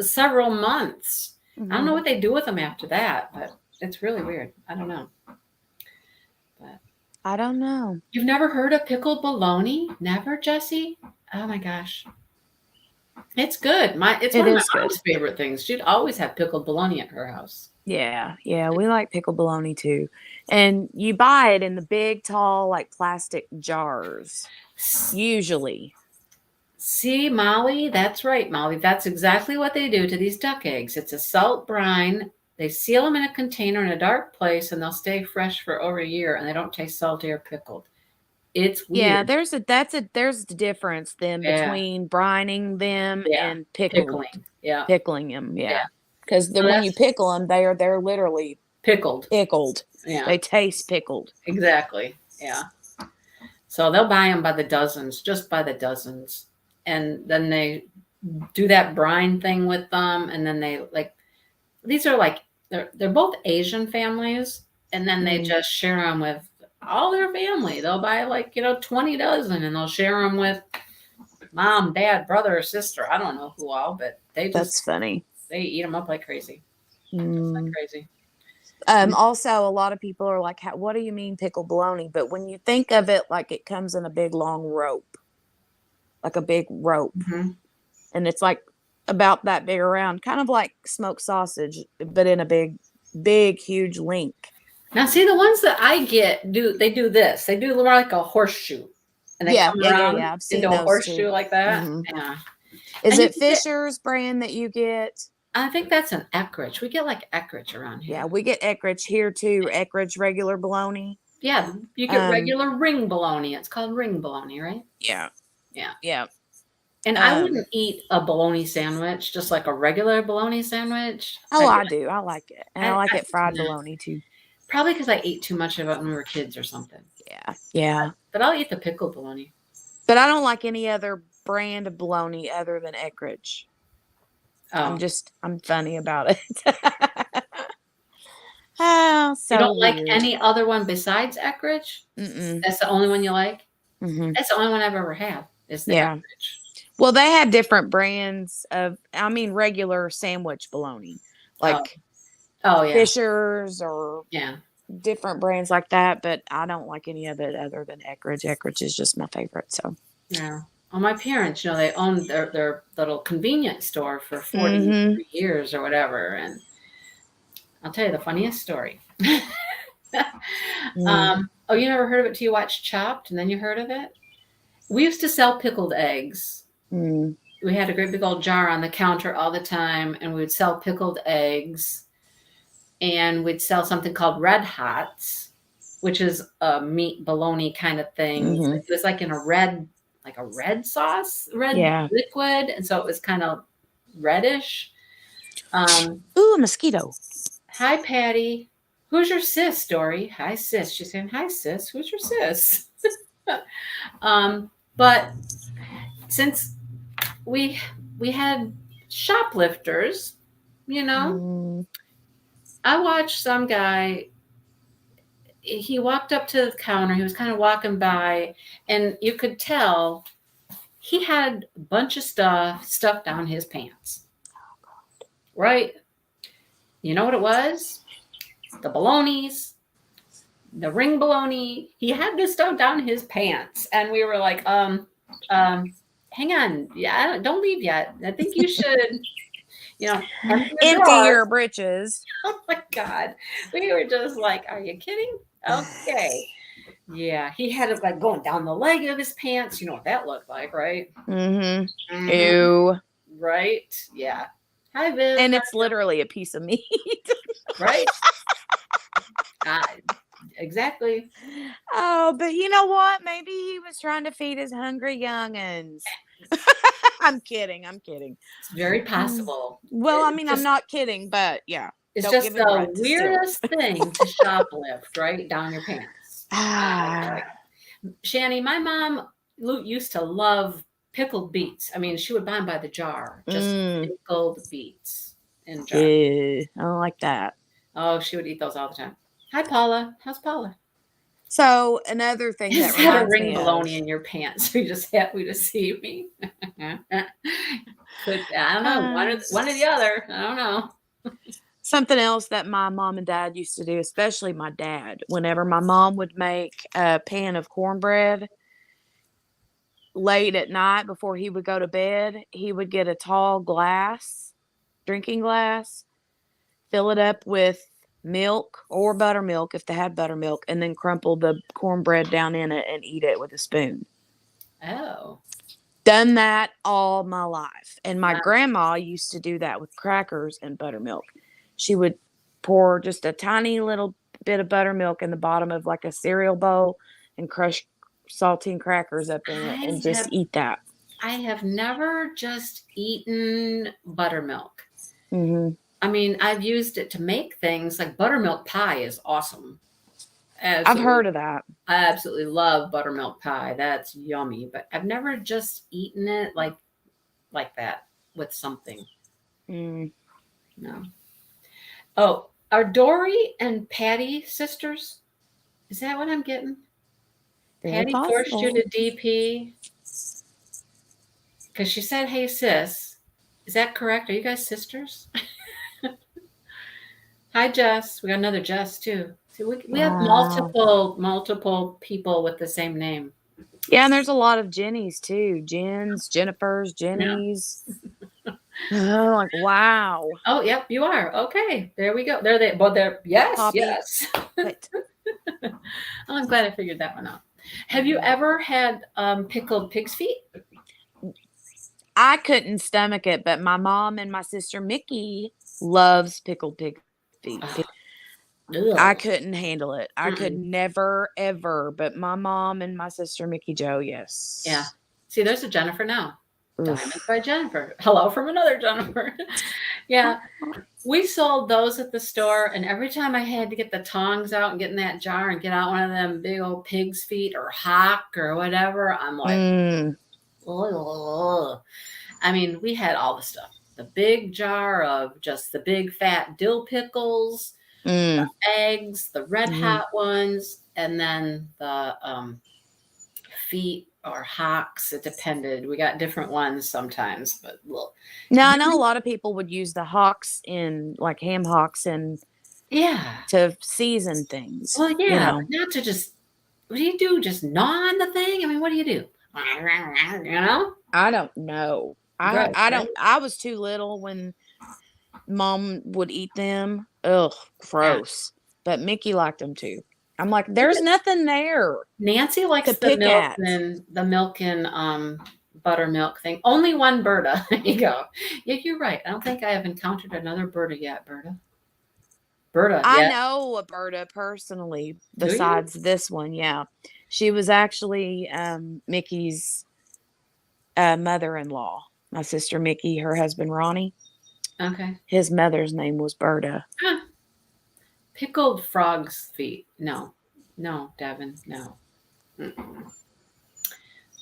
[SPEAKER 1] several months. I don't know
[SPEAKER 2] Hmm.
[SPEAKER 1] what they do with them after that, but it's really weird. I don't know. But
[SPEAKER 2] I don't know.
[SPEAKER 1] you've never heard of pickled bologna? Never, Jessie? Oh my gosh. It's good. It's
[SPEAKER 2] It
[SPEAKER 1] one of my
[SPEAKER 2] is good.
[SPEAKER 1] mom's favorite things. She'd always have pickled bologna at her house.
[SPEAKER 2] Yeah. Yeah. We like pickled bologna too. And you buy it in the big, tall, like plastic jars, usually.
[SPEAKER 1] See, Molly, that's right, Molly. That's exactly what they do to these duck eggs. It's a salt brine. They seal them in a container in a dark place and they'll stay fresh for over a year and they don't taste salty or pickled. It's
[SPEAKER 2] Yeah,
[SPEAKER 1] weird.
[SPEAKER 2] there's a difference then
[SPEAKER 1] Yeah.
[SPEAKER 2] between brining them
[SPEAKER 1] Yeah.
[SPEAKER 2] and
[SPEAKER 1] Pickling. Yeah.
[SPEAKER 2] pickling them.
[SPEAKER 1] Yeah.
[SPEAKER 2] Yeah, because
[SPEAKER 1] So
[SPEAKER 2] when you
[SPEAKER 1] that's
[SPEAKER 2] pickle them, they're literally
[SPEAKER 1] pickled.
[SPEAKER 2] pickled.
[SPEAKER 1] Yeah.
[SPEAKER 2] They taste pickled.
[SPEAKER 1] Exactly. Yeah. So they'll buy them by the dozens, just by the dozens. And then they do that brine thing with them. And then they like, these are like, they're both Asian families. And then they
[SPEAKER 2] Mm,
[SPEAKER 1] just share them with all their family. They'll buy like, 20 dozen and they'll share them with mom, dad, brother, or sister. I don't know who all, but
[SPEAKER 2] that's funny.
[SPEAKER 1] they eat them up like crazy. Just like
[SPEAKER 2] Mm.
[SPEAKER 1] crazy.
[SPEAKER 2] Also, a lot of people are like, "What do you mean pickled bologna?" But when you think of it, like it comes in a big long rope, like a big rope,
[SPEAKER 1] Mm-hmm.
[SPEAKER 2] and it's like about that big around, kind of like smoked sausage, but in a big, huge link.
[SPEAKER 1] Now, see, the ones that I get they do this. They do more like a horseshoe, and they
[SPEAKER 2] Yeah,
[SPEAKER 1] come
[SPEAKER 2] yeah, yeah,
[SPEAKER 1] around
[SPEAKER 2] yeah. I've
[SPEAKER 1] into
[SPEAKER 2] seen
[SPEAKER 1] a
[SPEAKER 2] those
[SPEAKER 1] horseshoe
[SPEAKER 2] too.
[SPEAKER 1] like that.
[SPEAKER 2] Hmm.
[SPEAKER 1] Yeah,
[SPEAKER 2] Is
[SPEAKER 1] and you
[SPEAKER 2] it
[SPEAKER 1] can get.
[SPEAKER 2] Fisher's brand that you get?
[SPEAKER 1] I think that's an Eckrich. We get like Eckrich around
[SPEAKER 2] Yeah,
[SPEAKER 1] here.
[SPEAKER 2] we get Eckrich here too. Eckrich regular bologna.
[SPEAKER 1] Yeah, you get
[SPEAKER 2] Um,
[SPEAKER 1] regular ring bologna. It's called ring bologna, right?
[SPEAKER 2] yeah,
[SPEAKER 1] Yeah.
[SPEAKER 2] yeah.
[SPEAKER 1] And I
[SPEAKER 2] Um,
[SPEAKER 1] wouldn't eat a bologna sandwich just like a regular bologna sandwich.
[SPEAKER 2] oh,
[SPEAKER 1] I'd be
[SPEAKER 2] I do. I like it, and I
[SPEAKER 1] like,
[SPEAKER 2] like it fried
[SPEAKER 1] nah.
[SPEAKER 2] bologna too.
[SPEAKER 1] Probably because I ate too much of it when we were kids or something.
[SPEAKER 2] Yeah, yeah.
[SPEAKER 1] But I'll eat the pickled bologna.
[SPEAKER 2] But I don't like any other brand of bologna other than Eckrich.
[SPEAKER 1] Oh,
[SPEAKER 2] I'm funny about it. Oh,
[SPEAKER 1] you
[SPEAKER 2] so
[SPEAKER 1] don't like
[SPEAKER 2] weird.
[SPEAKER 1] any other one besides Eckrich?
[SPEAKER 2] Mm-mm.
[SPEAKER 1] That's the only one you like?
[SPEAKER 2] Hmm.
[SPEAKER 1] That's the only one I've ever had is the
[SPEAKER 2] Yeah.
[SPEAKER 1] Eckrich.
[SPEAKER 2] Well, they had different brands of, I mean, regular sandwich bologna,
[SPEAKER 1] Oh,
[SPEAKER 2] like
[SPEAKER 1] oh yeah,
[SPEAKER 2] Fisher's or
[SPEAKER 1] yeah.
[SPEAKER 2] different brands like that. But I don't like any of it other than Eckrich. Eckrich is just my favorite. So,
[SPEAKER 1] Yeah. Well, my parents, they owned their little convenience store for
[SPEAKER 2] mm-hmm.
[SPEAKER 1] 43 years or whatever. And I'll tell you the funniest story.
[SPEAKER 2] Mm,
[SPEAKER 1] Oh, you never heard of it till you watched Chopped and then you heard of it? We used to sell pickled eggs.
[SPEAKER 2] mm,
[SPEAKER 1] We had a great big old jar on the counter all the time, and we would sell pickled eggs. And we'd sell something called Red Hots, which is a meat bologna kind of thing.
[SPEAKER 2] mm-hmm.
[SPEAKER 1] It was like in a red sauce, red
[SPEAKER 2] Yeah.
[SPEAKER 1] liquid, and so it was kind of reddish. Um,
[SPEAKER 2] Ooh, a mosquito.
[SPEAKER 1] Hi, Patty. Who's your sis, Dory? Hi, sis. She's saying, hi, sis. Who's your sis? But since we we had shoplifters, you know,
[SPEAKER 2] Mm,
[SPEAKER 1] I watched some guy. He walked up to the counter. He was kind of walking by, and you could tell he had a bunch of stuff stuffed down his pants. Right? You know what it was? The balonies, the ring baloney. He had this stuff down his pants, and we were like, hang on, yeah, don't leave yet. I think you should, empty the
[SPEAKER 2] empty
[SPEAKER 1] drawers.
[SPEAKER 2] your britches.
[SPEAKER 1] Oh my god, we were just like, are you kidding? Okay. Yeah, he had it like going down the leg of his pants. You know what that looked like, right?
[SPEAKER 2] Mm-hmm.
[SPEAKER 1] Mm-hmm.
[SPEAKER 2] Ew.
[SPEAKER 1] Right? Yeah. Hi, Viv.
[SPEAKER 2] And it's literally a piece of meat.
[SPEAKER 1] Right? Uh, exactly.
[SPEAKER 2] Oh, but you know what? Maybe he was trying to feed his hungry youngins. I'm kidding. I'm kidding.
[SPEAKER 1] It's very
[SPEAKER 2] Mm.
[SPEAKER 1] possible.
[SPEAKER 2] Well, I mean, I'm
[SPEAKER 1] Just
[SPEAKER 2] not kidding, but yeah,
[SPEAKER 1] it's
[SPEAKER 2] don't
[SPEAKER 1] just
[SPEAKER 2] give him
[SPEAKER 1] the
[SPEAKER 2] bread to steal it.
[SPEAKER 1] weirdest thing to shoplift, right? Down your pants.
[SPEAKER 2] Ah.
[SPEAKER 1] Shani, my mom used to love pickled beets. I mean, she would buy them by the jar, just
[SPEAKER 2] Mm.
[SPEAKER 1] pickled beets in jar.
[SPEAKER 2] Yeah, I don't like that.
[SPEAKER 1] Oh, she would eat those all the time. Hi, Paula. How's Paula?
[SPEAKER 2] So another thing
[SPEAKER 1] Is
[SPEAKER 2] that
[SPEAKER 1] that a
[SPEAKER 2] reminds
[SPEAKER 1] ring
[SPEAKER 2] me of,
[SPEAKER 1] baloney in your pants? Are you just happy to see me? I don't know. One or the other. I don't know.
[SPEAKER 2] something else that my mom and dad used to do, especially my dad, whenever my mom would make a pan of cornbread late at night before he would go to bed, he would get a tall drinking glass, fill it up with milk or buttermilk if they had buttermilk, and then crumple the cornbread down in it and eat it with a spoon.
[SPEAKER 1] Oh,
[SPEAKER 2] Done that all my life. And my
[SPEAKER 1] wow.
[SPEAKER 2] grandma used to do that with crackers and buttermilk. She would pour just a tiny little bit of buttermilk in the bottom of like a cereal bowl and crush saltine crackers up in it and
[SPEAKER 1] I
[SPEAKER 2] just
[SPEAKER 1] have
[SPEAKER 2] eat that.
[SPEAKER 1] I have never just eaten buttermilk.
[SPEAKER 2] Mm-hmm.
[SPEAKER 1] I mean, I've used it to make things like buttermilk pie is awesome.
[SPEAKER 2] I've
[SPEAKER 1] Absolutely.
[SPEAKER 2] heard of that.
[SPEAKER 1] I absolutely love buttermilk pie. That's yummy, but I've never just eaten it like that with something.
[SPEAKER 2] Mm,
[SPEAKER 1] No. Oh, are Dory and Patty sisters? Is that what I'm getting?
[SPEAKER 2] very
[SPEAKER 1] Patty forced you
[SPEAKER 2] possible.
[SPEAKER 1] to DP because she said, "Hey, sis." Is that correct? Are you guys sisters? Hi, Jess. We got another Jess too. See, we have
[SPEAKER 2] Wow.
[SPEAKER 1] multiple people with the same name.
[SPEAKER 2] Yeah, and there's a lot of Jennies too. Jennifers,
[SPEAKER 1] Yeah.
[SPEAKER 2] Jennies. Oh, like wow.
[SPEAKER 1] Oh, yep, you are. Okay, there we go. There they. Well, there. Yes,
[SPEAKER 2] Poppy.
[SPEAKER 1] yes.
[SPEAKER 2] But
[SPEAKER 1] Oh, I'm glad I figured that one out. Have you
[SPEAKER 2] mhm.
[SPEAKER 1] ever had pickled pig's feet?
[SPEAKER 2] I couldn't stomach it, but my mom and my sister Mickey loves pickled pig feet.
[SPEAKER 1] Oh,
[SPEAKER 2] I
[SPEAKER 1] ugh.
[SPEAKER 2] couldn't handle it. I could
[SPEAKER 1] Mm-mm.
[SPEAKER 2] never ever, but my mom and my sister Mickey Joe,
[SPEAKER 1] Yeah.
[SPEAKER 2] yes.
[SPEAKER 1] See, there's a Jennifer now. Diamonds
[SPEAKER 2] Oof.
[SPEAKER 1] by Jennifer. Hello from another Jennifer. Yeah. We sold those at the store, and every time I had to get the tongs out and get in that jar and get out one of them big old pig's feet or hock or whatever, I'm like,
[SPEAKER 2] Mm,
[SPEAKER 1] ugh. I mean, we had all the stuff. The big jar of just the big fat dill pickles,
[SPEAKER 2] mm,
[SPEAKER 1] eggs, the red
[SPEAKER 2] mm,
[SPEAKER 1] hot ones, and then the feet or hocks. It depended. We got different ones sometimes, but well,
[SPEAKER 2] Now I know a lot of people would use the hocks in like ham hocks and
[SPEAKER 1] yeah.
[SPEAKER 2] to season things,
[SPEAKER 1] Well,
[SPEAKER 2] you
[SPEAKER 1] yeah,
[SPEAKER 2] know.
[SPEAKER 1] but not to just. What do you do? Just gnaw on the thing? I mean, what do you do? You know,
[SPEAKER 2] I don't know. I
[SPEAKER 1] gross,
[SPEAKER 2] I
[SPEAKER 1] right?
[SPEAKER 2] don't I was too little when mom would eat them. Ugh,
[SPEAKER 1] Yeah.
[SPEAKER 2] gross. But Mickey liked them too. I'm like, there's nothing there
[SPEAKER 1] Nancy
[SPEAKER 2] to
[SPEAKER 1] likes
[SPEAKER 2] pick at.
[SPEAKER 1] the milk and buttermilk thing. Only one Berta. There you go. Yeah, you're right. I don't think I have encountered another Berta yet. Berta,
[SPEAKER 2] I
[SPEAKER 1] yeah.
[SPEAKER 2] know a Berta personally,
[SPEAKER 1] Do you?
[SPEAKER 2] besides this one, yeah. She was actually Mickey's mother-in-law. My sister Mickey, her husband Ronnie.
[SPEAKER 1] Okay.
[SPEAKER 2] His mother's name was Berta.
[SPEAKER 1] Huh. Pickled frog's feet. No. No, Devin. No. Mm-mm.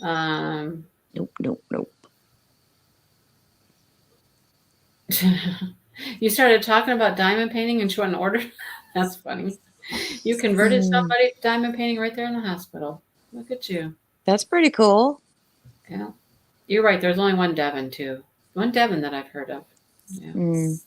[SPEAKER 1] Um,
[SPEAKER 2] Nope, nope, nope.
[SPEAKER 1] you started talking about diamond painting and she went and ordered. That's funny. You converted
[SPEAKER 2] Mm,
[SPEAKER 1] somebody to diamond painting right there in the hospital. Look at you.
[SPEAKER 2] that's pretty cool.
[SPEAKER 1] Yeah. You're right. There's only one Devin, too. One Devin that I've heard of. Yeah.
[SPEAKER 2] Mm,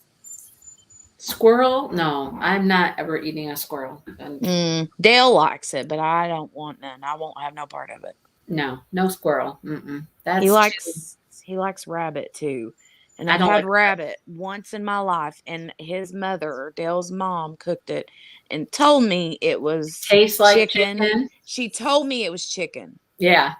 [SPEAKER 1] Squirrel? No, I'm not ever eating a squirrel. And
[SPEAKER 2] Dale likes it, but I don't want none. I won't have no part of it.
[SPEAKER 1] no, no squirrel. Mm-mm.
[SPEAKER 2] He
[SPEAKER 1] That's too.
[SPEAKER 2] likes he likes rabbit too. And
[SPEAKER 1] I
[SPEAKER 2] I've
[SPEAKER 1] don't
[SPEAKER 2] had
[SPEAKER 1] like
[SPEAKER 2] rabbit once in my life, and his mother, Dale's mom, cooked it and told me it was
[SPEAKER 1] tastes like
[SPEAKER 2] chicken.
[SPEAKER 1] chicken.
[SPEAKER 2] She told me it was chicken.
[SPEAKER 1] Yeah.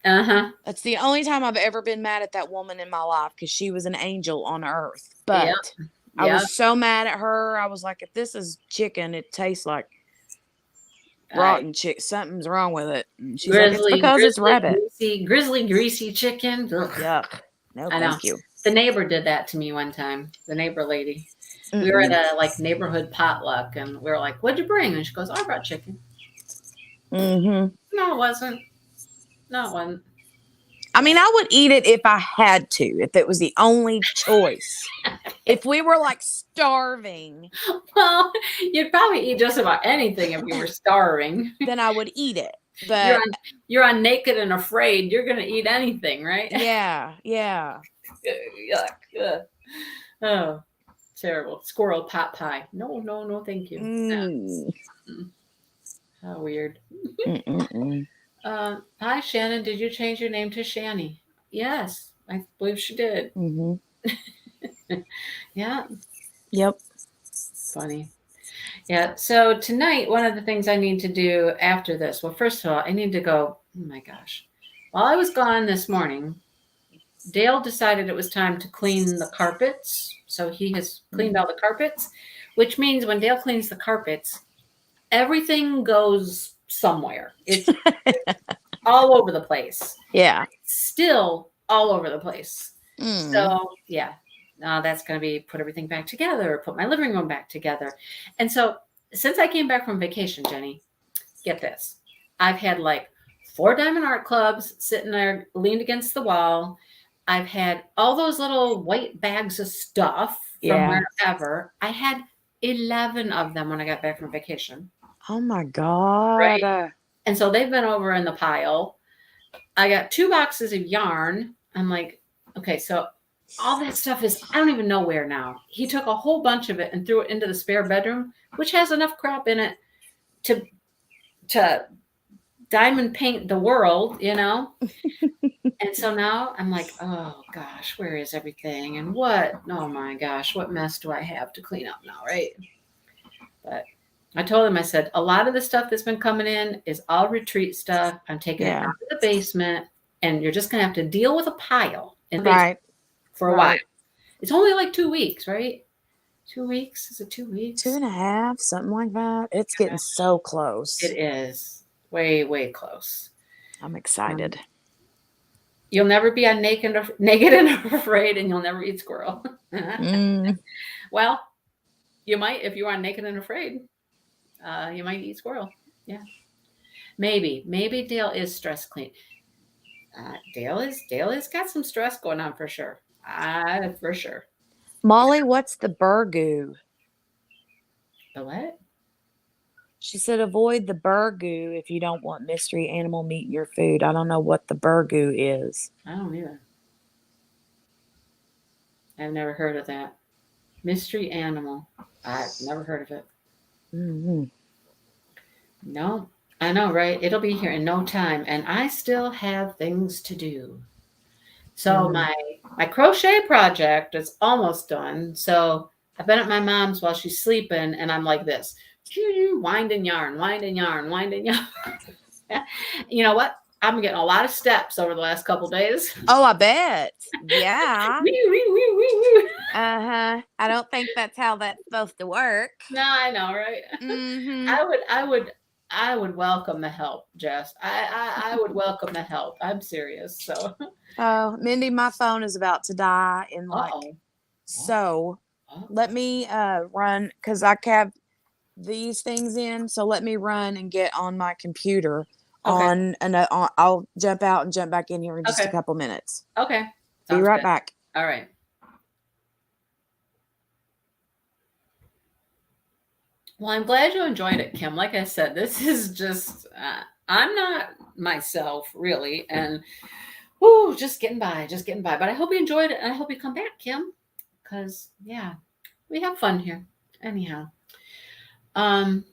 [SPEAKER 1] Uh huh.
[SPEAKER 2] That's the only time I've ever been mad at that woman in my life because she was an angel on earth.
[SPEAKER 1] Yep.
[SPEAKER 2] But I
[SPEAKER 1] Yep.
[SPEAKER 2] was so mad at her. I was like, if this is chicken, it tastes like
[SPEAKER 1] I
[SPEAKER 2] rotten chicken. Something's wrong with it. And she's like, it's because it's rabbit.
[SPEAKER 1] greasy chicken. Ugh.
[SPEAKER 2] Yuck. No,
[SPEAKER 1] I know.
[SPEAKER 2] thank you.
[SPEAKER 1] The neighbor did that to me one time. The neighbor lady. We were at
[SPEAKER 2] Mm-mm.
[SPEAKER 1] a like neighborhood potluck, and we were like, "What'd you bring?" And she goes, "Oh, I brought chicken."
[SPEAKER 2] Mm-hmm.
[SPEAKER 1] No, it wasn't. No, it wasn't.
[SPEAKER 2] I mean, I would eat it if I had to, if it was the only choice. If we were like starving,
[SPEAKER 1] Well, you'd probably eat just about anything if you were starving.
[SPEAKER 2] then I would eat it.
[SPEAKER 1] You're
[SPEAKER 2] But
[SPEAKER 1] on you're on Naked and Afraid. You're gonna eat anything, right?
[SPEAKER 2] yeah, yeah.
[SPEAKER 1] Yuck. Ugh. Oh, terrible. Squirrel pot pie. No, no, no, thank you.
[SPEAKER 2] Mm.
[SPEAKER 1] How weird.
[SPEAKER 2] Mm-mm-mm.
[SPEAKER 1] Hi, Shannon. Did you change your name to Shanny? Yes, I believe she did.
[SPEAKER 2] Mm-hmm.
[SPEAKER 1] Yeah,
[SPEAKER 2] Yep.
[SPEAKER 1] funny. Yeah, so tonight, one of the things I need to do after this, well, first of all, I need to go, oh my gosh. While I was gone this morning, Dale decided it was time to clean the carpets. So he has cleaned all the carpets, which means when Dale cleans the carpets, everything goes somewhere. It's all over the place.
[SPEAKER 2] Yeah.
[SPEAKER 1] Still all over the place.
[SPEAKER 2] Mm.
[SPEAKER 1] So, yeah. Now that's going to be put everything back together, put my living room back together. And so, since I came back from vacation, Jenny, get this. I've had like 4 diamond art clubs sitting there leaned against the wall. I've had all those little white bags of stuff from
[SPEAKER 2] Yeah.
[SPEAKER 1] wherever. I had 11 of them when I got back from vacation.
[SPEAKER 2] Oh my God.
[SPEAKER 1] Right. And so they've been over in the pile. I got 2 boxes of yarn. I'm like, okay, so all that stuff is, I don't even know where now. He took a whole bunch of it and threw it into the spare bedroom, which has enough crap in it to diamond paint the world, you know? And so now I'm like, oh gosh, where is everything? And what? Oh my gosh, what mess do I have to clean up now, right? But I told him, I said, a lot of the stuff that's been coming in is all retreat stuff. I'm taking it
[SPEAKER 2] Yeah.
[SPEAKER 1] down to the basement, and you're just going to have to deal with a pile in the basement
[SPEAKER 2] Right.
[SPEAKER 1] for a while. It's only like 2 weeks, right? 2 weeks? Is it 2 weeks?
[SPEAKER 2] 2.5, something like that. It's getting so close.
[SPEAKER 1] It is. Way, way close.
[SPEAKER 2] I'm excited.
[SPEAKER 1] You'll never be on naked and afraid, and you'll never eat squirrel.
[SPEAKER 2] Mm.
[SPEAKER 1] Well, you might if you're on Naked and Afraid. You might eat squirrel. Yeah. Maybe Dale is stress clean. Dale is got some stress going on for sure. For sure.
[SPEAKER 2] Molly, what's the burgoo?
[SPEAKER 1] The what?
[SPEAKER 2] She said avoid the burgoo if you don't want mystery animal meat in your food. I don't know what the burgoo is.
[SPEAKER 1] I don't either. I've never heard of that. Mystery animal. I've never heard of it.
[SPEAKER 2] Mm-hmm.
[SPEAKER 1] No, I know, right? It'll be here in no time, and I still have things to do. So
[SPEAKER 2] Mm-hmm.
[SPEAKER 1] my crochet project is almost done. So I've been at my mom's while she's sleeping, and I'm like this, winding yarn, winding yarn, winding yarn. You know what? I'm getting a lot of steps over the last couple days.
[SPEAKER 2] Oh, I bet. Yeah.
[SPEAKER 1] Wee, wee, wee, wee, wee.
[SPEAKER 2] Uh-huh. I don't think that's how that's supposed to work.
[SPEAKER 1] No, I know, right?
[SPEAKER 2] Mm-hmm.
[SPEAKER 1] I would welcome the help, Jess. I would welcome the help. I'm serious. So,
[SPEAKER 2] Oh, Mindy, my phone is about to die in like
[SPEAKER 1] uh-oh.
[SPEAKER 2] so.
[SPEAKER 1] Oh,
[SPEAKER 2] Let me run because I have these things in. So let me run and get on my computer
[SPEAKER 1] okay.
[SPEAKER 2] I'll jump out and jump back in here in just a
[SPEAKER 1] Okay.
[SPEAKER 2] couple minutes.
[SPEAKER 1] Okay.
[SPEAKER 2] Be
[SPEAKER 1] Sounds
[SPEAKER 2] right
[SPEAKER 1] good.
[SPEAKER 2] back.
[SPEAKER 1] All right. Well, I'm glad you enjoyed it, Kim. Like I said, this is just, I'm not myself really. And, whoo, just getting by, just getting by. But I hope you enjoyed it. And I hope you come back, Kim. Because, yeah, we have fun here. Anyhow. Um,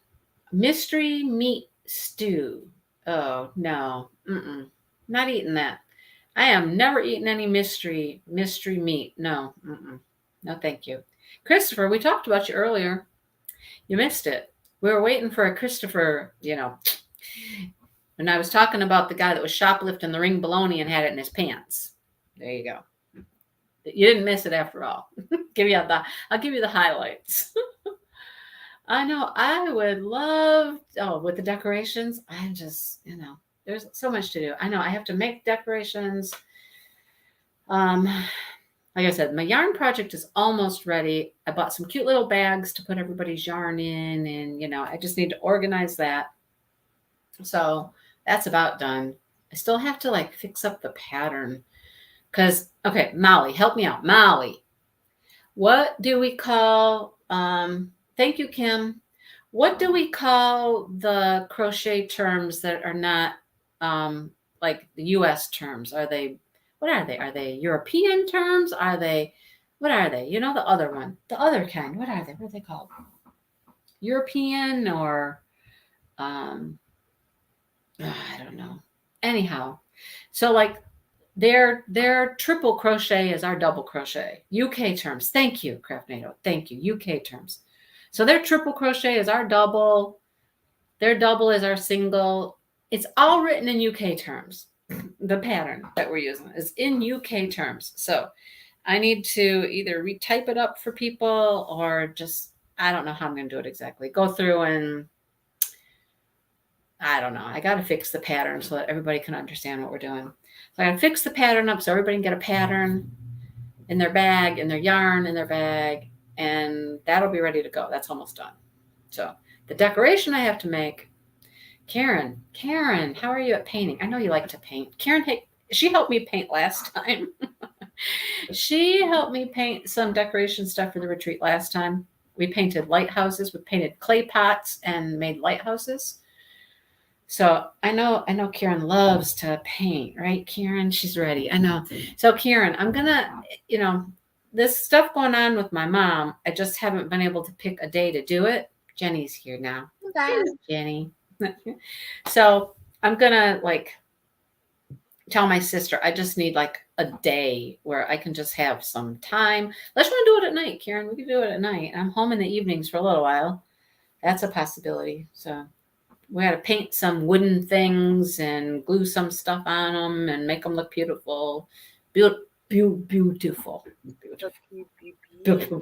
[SPEAKER 1] Mystery meat stew. Oh, no. Mm-mm. Not eating that. I am never eating any mystery meat. No. Mm-mm. No, thank you. Christopher, we talked about you earlier. You missed it. We were waiting for a Christopher, when I was talking about the guy that was shoplifting the ring bologna and had it in his pants. There you go. You didn't miss it after all. I'll give you the highlights. I know I would love with the decorations. I just, there's so much to do. I know I have to make decorations. Um like I said, my yarn project is almost ready. I bought some cute little bags to put everybody's yarn in, and I just need to organize that. So that's about done. I still have to like fix up the pattern. Cause okay, Molly, help me out. Molly, what do we call thank you, Kim. What do we call the crochet terms that are not like the US terms? What are they? Are they European terms? What are they? The other one, the other kind. What are they? What are they called? European or I don't know. Anyhow, so like their triple crochet is our double crochet. UK terms. Thank you, Craftnado. Thank you. UK terms. So their triple crochet is our double. Their double is our single. It's all written in UK terms. The pattern that we're using is in UK terms. So I need to either retype it up for people or just, I don't know how I'm going to do it exactly. Go through and I don't know. I got to fix the pattern so that everybody can understand what we're doing. So I got to fix the pattern up so everybody can get a pattern in their bag, in their yarn, in their bag, and that'll be ready to go. That's almost done. So the decoration I have to make. Karen, how are you at painting? I know you like to paint. Karen, hey, she helped me paint last time. She helped me paint some decoration stuff for the retreat last time. We painted lighthouses. We painted clay pots and made lighthouses. So I know Karen loves to paint, right? Karen, she's ready. I know. So Karen, I'm gonna, this stuff going on with my mom. I just haven't been able to pick a day to do it. Jenny's here now.
[SPEAKER 2] Okay.
[SPEAKER 1] Jenny. So I'm gonna tell my sister I just need like a day where I can just have some time. Let's want to do it at night, Karen. We can do it at night. I'm home in the evenings for a little while. That's a possibility. So we got to paint some wooden things and glue some stuff on them and make them look beautiful. Beautiful. Beautiful.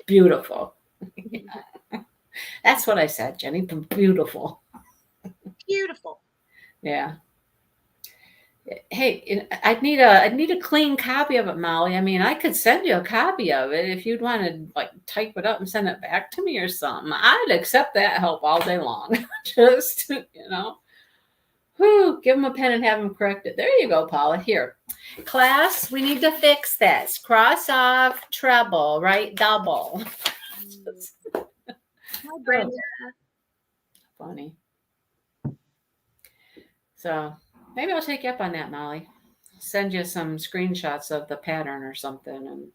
[SPEAKER 1] Beautiful. That's what I said, Jenny. Beautiful.
[SPEAKER 2] Beautiful.
[SPEAKER 1] Yeah. Hey, I'd need a clean copy of it, Molly. I mean, I could send you a copy of it if you'd want to type it up and send it back to me or something. I'd accept that help all day long. Just give them a pen and have them correct it. There you go, Paula. Here, class, we need to fix this. Cross off treble, right? Double.
[SPEAKER 2] Hi, Brenda.
[SPEAKER 1] Funny. So maybe I'll take you up on that, Molly. Send you some screenshots of the pattern or something and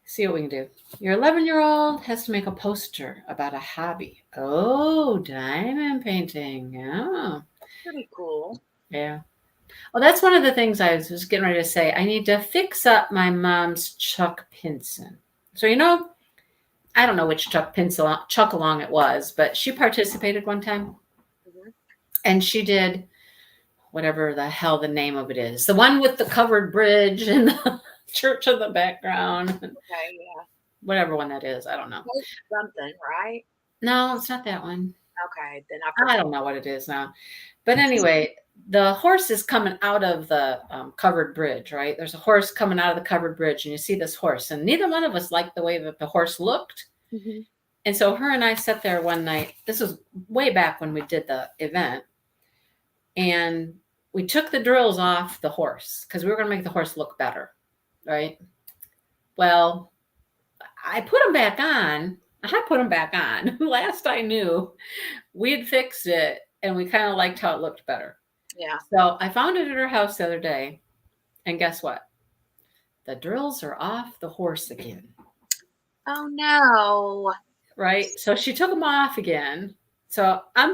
[SPEAKER 1] see what we can do. Your 11-year-old has to make a poster about a hobby. Oh, diamond painting. Yeah.
[SPEAKER 2] Pretty cool.
[SPEAKER 1] Yeah. Well, that's one of the things I was just getting ready to say. I need to fix up my mom's Chuck Pinson. So, I don't know which Chuck along it was, but she participated one time
[SPEAKER 2] Mm-hmm.
[SPEAKER 1] and she did whatever the hell the name of it is. The one with the covered bridge and the church in the background.
[SPEAKER 2] Okay, yeah.
[SPEAKER 1] Whatever one that is. I don't know.
[SPEAKER 2] Something, right?
[SPEAKER 1] No, it's not that one.
[SPEAKER 2] Okay, then I
[SPEAKER 1] I
[SPEAKER 2] forgot.
[SPEAKER 1] don't know what it is now. But anyway, the horse is coming out of the covered bridge, right? There's a horse coming out of the covered bridge, and you see this horse. And neither one of us liked the way that the horse looked.
[SPEAKER 2] Mm-hmm.
[SPEAKER 1] And so her and I sat there one night. This was way back when we did the event. And we took the drills off the horse because we were going to make the horse look better, right? Well, I put them back on. I put them back on. Last I knew, we had fixed it and we kind of liked how it looked better.
[SPEAKER 2] Yeah.
[SPEAKER 1] So I found it at her house the other day. And guess what? The drills are off the horse again.
[SPEAKER 2] Oh no.
[SPEAKER 1] Right? So she took them off again. So I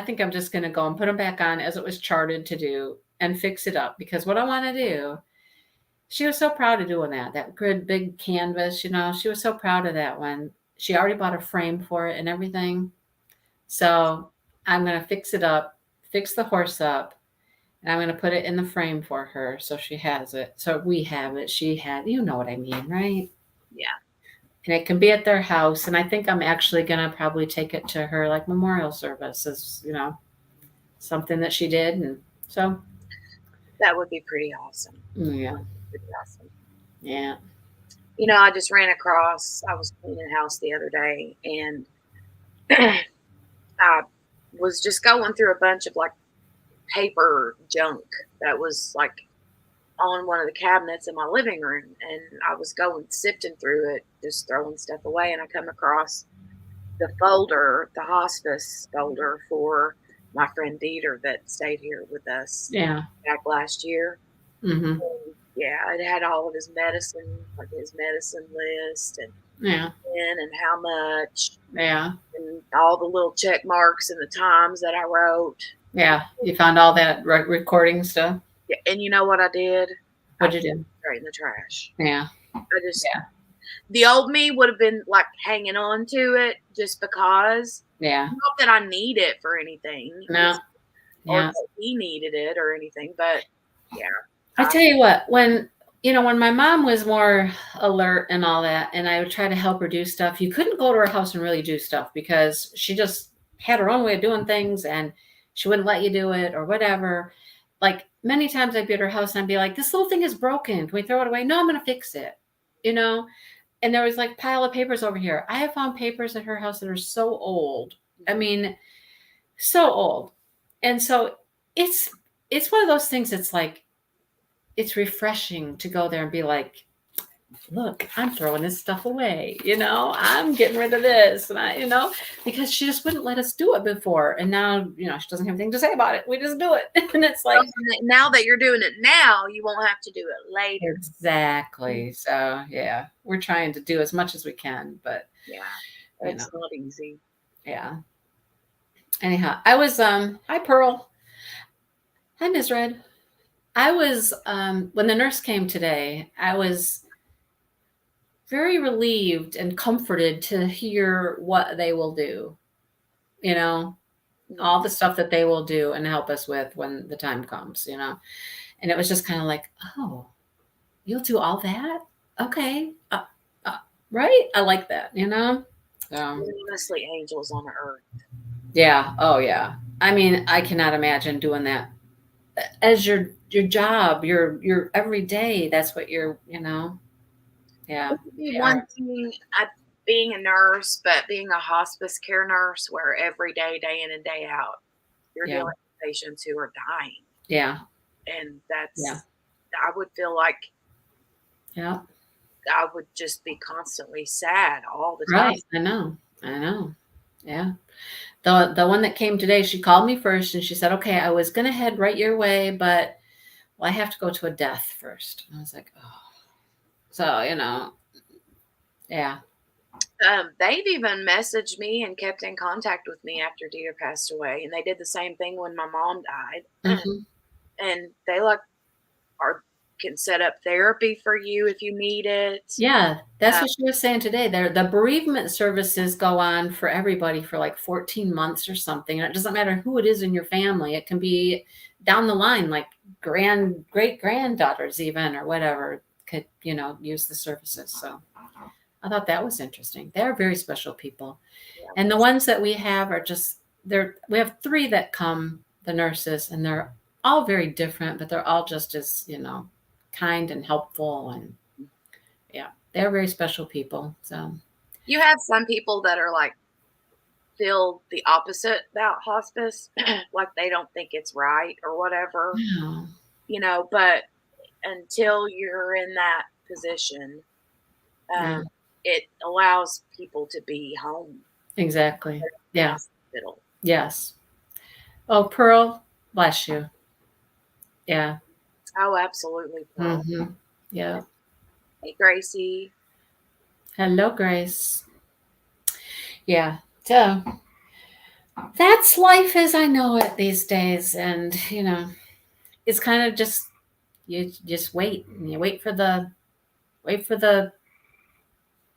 [SPEAKER 1] think I'm just going to go and put them back on as it was charted to do and fix it up because what I want to do, she was so proud of doing that good big canvas, she was so proud of that one. She already bought a frame for it and everything. So I'm going to fix it up, fix the horse up, and I'm going to put it in the frame for her so she has it. So we have it. She had, you know what I mean, right?
[SPEAKER 2] Yeah.
[SPEAKER 1] And it can be at their house. And I think I'm actually going to probably take it to her like memorial service as, something that she did. And so.
[SPEAKER 2] That would be pretty awesome.
[SPEAKER 1] Yeah.
[SPEAKER 2] Pretty awesome.
[SPEAKER 1] Yeah.
[SPEAKER 2] I just ran across, I was cleaning the house the other day and I was just going through a bunch of like paper junk that was like on one of the cabinets in my living room. And I was sifting through it, just throwing stuff away. And I come across the folder, the hospice folder for my friend Dieter that stayed here with us back last year.
[SPEAKER 1] Mm-hmm.
[SPEAKER 2] Yeah, it had all of his medicine, like his medicine list and and how much.
[SPEAKER 1] Yeah.
[SPEAKER 2] And all the little check marks and the times that I wrote.
[SPEAKER 1] Yeah. You found all that recording stuff?
[SPEAKER 2] Yeah. And you know what I did?
[SPEAKER 1] What'd you do?
[SPEAKER 2] Straight in the trash.
[SPEAKER 1] Yeah.
[SPEAKER 2] The old me would have been like hanging on to it just because.
[SPEAKER 1] Yeah.
[SPEAKER 2] Not that I need it for anything.
[SPEAKER 1] No.
[SPEAKER 2] Or that he needed it or anything, but yeah.
[SPEAKER 1] I tell you what, when my mom was more alert and all that, and I would try to help her do stuff, you couldn't go to her house and really do stuff because she just had her own way of doing things and she wouldn't let you do it or whatever. Like many times I'd be at her house and I'd be like, this little thing is broken. Can we throw it away? No, I'm going to fix it. And there was like a pile of papers over here. I have found papers at her house that are so old. I mean, so old. And so it's one of those things that's like, it's refreshing to go there and be like, look, I'm throwing this stuff away. I'm getting rid of this. And because she just wouldn't let us do it before. And now, she doesn't have anything to say about it. We just do it. And it's like,
[SPEAKER 2] now that you're doing it now, you won't have to do it later.
[SPEAKER 1] Exactly. So yeah, we're trying to do as much as we can, but
[SPEAKER 2] yeah, it's not easy.
[SPEAKER 1] Yeah. Anyhow, I was, hi Pearl. Hi, Ms. Red. I was, when the nurse came today, I was very relieved and comforted to hear what they will do, all the stuff that they will do and help us with when the time comes, and it was just kind of like, oh, you'll do all that? Okay. Right. I like that,
[SPEAKER 2] honestly, angels on earth.
[SPEAKER 1] Yeah. Oh yeah. I mean, I cannot imagine doing that as your job, your every day. That's what you're, Yeah.
[SPEAKER 2] It could be one thing being a nurse, but being a hospice care nurse where every day in and day out, you're dealing with patients who are dying.
[SPEAKER 1] Yeah.
[SPEAKER 2] And that's, I would feel like, I would just be constantly sad all the time.
[SPEAKER 1] Right. I know. Yeah. The one that came today, she called me first and she said, "Okay, I was gonna head right your way, but well, I have to go to a death first." And I was like, "Oh." So, yeah.
[SPEAKER 2] They've even messaged me and kept in contact with me after Dita passed away, and they did the same thing when my mom died.
[SPEAKER 1] Hmm.
[SPEAKER 2] And they like are can set up therapy for you if you need it.
[SPEAKER 1] Yeah, that's
[SPEAKER 2] Uh,
[SPEAKER 1] what she was saying today. The bereavement services go on for everybody for like 14 months or something. And it doesn't matter who it is in your family. It can be down the line, like great granddaughters even or whatever could, use the services. So I thought that was interesting. They're very special people.
[SPEAKER 2] yeah,
[SPEAKER 1] And the ones that we have are just we have three that come, the nurses, and they're all very different, but they're all just as, kind and helpful, and yeah, they're very special people. So
[SPEAKER 2] you have some people that are like feel the opposite about hospice, like they don't think it's right or whatever,
[SPEAKER 1] yeah,
[SPEAKER 2] but until you're in that position,
[SPEAKER 1] yeah,
[SPEAKER 2] um, it allows people to be home
[SPEAKER 1] exactly.
[SPEAKER 2] in a
[SPEAKER 1] Yeah.
[SPEAKER 2] hospital.
[SPEAKER 1] Yes. Oh, Pearl, bless you. Yeah.
[SPEAKER 2] Oh, absolutely, Pearl.
[SPEAKER 1] Mm-hmm. Yeah.
[SPEAKER 2] Hey, Gracie.
[SPEAKER 1] Hello, Grace. Yeah. So that's life as I know it these days. And, it's kind of just, you just wait and you wait for the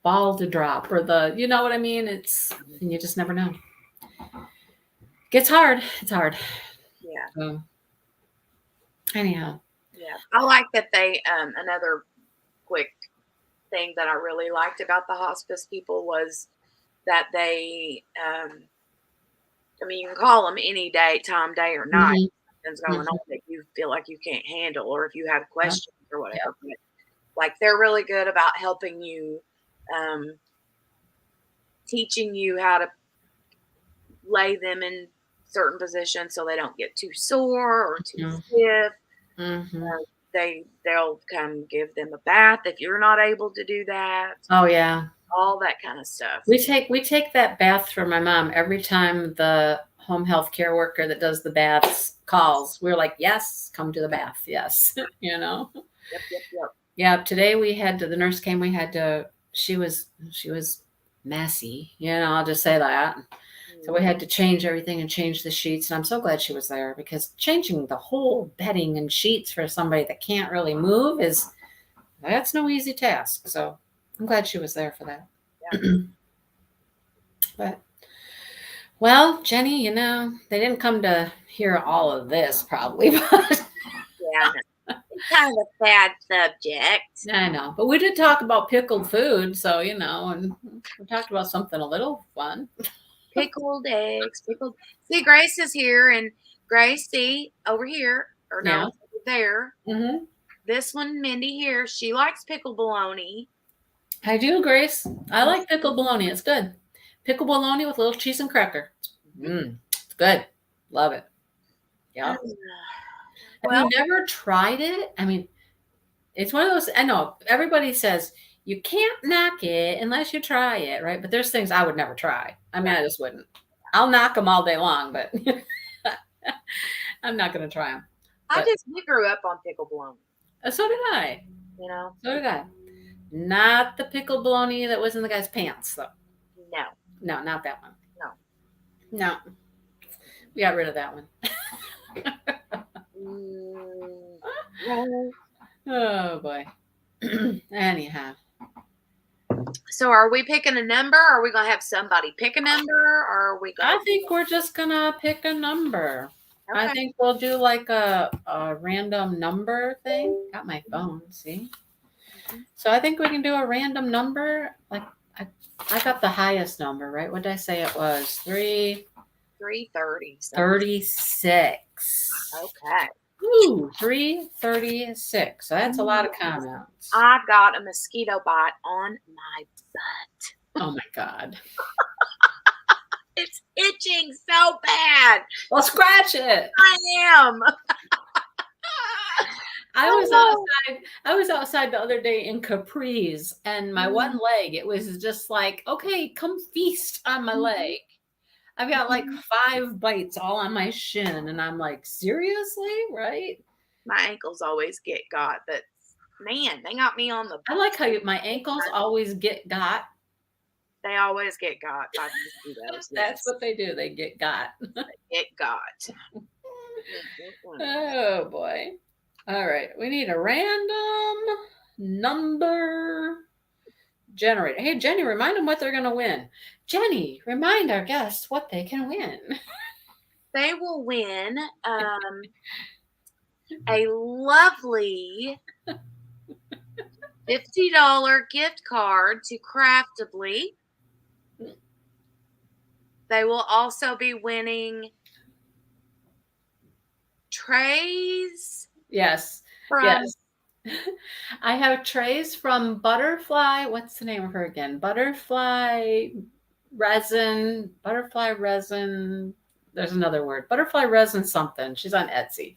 [SPEAKER 1] ball to drop, or you know what I mean? And you just never know. Gets hard. It's hard.
[SPEAKER 2] Yeah,
[SPEAKER 1] So anyhow.
[SPEAKER 2] yeah. I like that they, another quick thing that I really liked about the hospice people was that they, I mean, you can call them any day or night.
[SPEAKER 1] Hmm.
[SPEAKER 2] Something's going
[SPEAKER 1] Hmm.
[SPEAKER 2] on that you feel like you can't handle, or if you have
[SPEAKER 1] Yeah.
[SPEAKER 2] questions or
[SPEAKER 1] Yeah.
[SPEAKER 2] whatever. But like they're really good about helping you, um, teaching you how to lay them in certain positions so they don't get too sore or too stiff.
[SPEAKER 1] Mm-hmm.
[SPEAKER 2] They'll come give them a bath if you're not able to do that.
[SPEAKER 1] Oh yeah.
[SPEAKER 2] All that kind of stuff.
[SPEAKER 1] We take that bath for my mom every time the home health care worker that does the baths calls. We're like, yes, come to the bath. Yes.
[SPEAKER 2] Yep, yep, yep.
[SPEAKER 1] Yeah. Today the nurse came, she was messy. I'll just say that. So we
[SPEAKER 2] Mhm.
[SPEAKER 1] had to change everything and change the sheets. And I'm so glad she was there, because changing the whole bedding and sheets for somebody that can't really move that's no easy task. So I'm glad she was there for that.
[SPEAKER 2] Yeah,
[SPEAKER 1] But well, Jenny, they didn't come to hear all of this probably, but
[SPEAKER 2] yeah. No. It's kind of a sad subject.
[SPEAKER 1] I know. But we did talk about pickled food, so and we talked about something a little fun.
[SPEAKER 2] Pickled eggs, pickled. See, Grace is here, and Grace, see over here, or no,
[SPEAKER 1] Yeah.
[SPEAKER 2] over there.
[SPEAKER 1] Hmm.
[SPEAKER 2] This one, Mindy here, she likes pickled bologna.
[SPEAKER 1] I do, Grace. I like pickled bologna. It's good. Pickled bologna with a little cheese and cracker. It's good. Love it. Yeah. Have you
[SPEAKER 2] Well,
[SPEAKER 1] never tried it? I mean, it's one of those. I know everybody says you can't knock it unless you try it, right? But there's things I would never try. I mean, I just wouldn't. I'll knock them all day long, but I'm not going to try them. But
[SPEAKER 2] we grew up on pickled bologna,
[SPEAKER 1] so did I.
[SPEAKER 2] you know?
[SPEAKER 1] So did I. Not the pickled bologna that was in the guy's pants, though.
[SPEAKER 2] No,
[SPEAKER 1] No, not that one.
[SPEAKER 2] no.
[SPEAKER 1] No, we got rid of that one.
[SPEAKER 2] No.
[SPEAKER 1] Oh boy. Anyhow,
[SPEAKER 2] So, are we picking a number? Are we going to have somebody pick a number? Or are we going
[SPEAKER 1] I
[SPEAKER 2] to?
[SPEAKER 1] think we're just gonna pick a number. I
[SPEAKER 2] Okay.
[SPEAKER 1] think we'll do like a random number thing. Got my phone, see? So I think we can do a random number. Like I got the highest number, right? What did I say it was?
[SPEAKER 2] 3:30.
[SPEAKER 1] 336.
[SPEAKER 2] Okay.
[SPEAKER 1] Ooh, 336. So that's a lot of comments.
[SPEAKER 2] I got a mosquito bite on my butt.
[SPEAKER 1] Oh my God.
[SPEAKER 2] It's itching so bad.
[SPEAKER 1] Well, scratch it.
[SPEAKER 2] I am.
[SPEAKER 1] I was outside the other day in Capri's, and my one leg, it was just like, okay, come feast on my leg. I've got like 5 bites all on my shin, and I'm like, seriously, right?
[SPEAKER 2] My ankles always get got, but man, they got me on the.
[SPEAKER 1] I like how my ankles always get got.
[SPEAKER 2] They always get got by mosquitoes.
[SPEAKER 1] That's
[SPEAKER 2] Yes,
[SPEAKER 1] what they do. They get got.
[SPEAKER 2] they get got.
[SPEAKER 1] Oh boy. All right. We need a random number generator. Hey, Jenny, remind them what they're going to win. Jenny, remind our guests what they can win.
[SPEAKER 2] They will win a lovely $50 gift card to Craftably. They will also be winning trays.
[SPEAKER 1] Yes.
[SPEAKER 2] From
[SPEAKER 1] Yes. I have trays from Butterfly. What's the name of her again? Butterfly resin. Butterfly resin. There's another word. Butterfly resin something. She's on Etsy.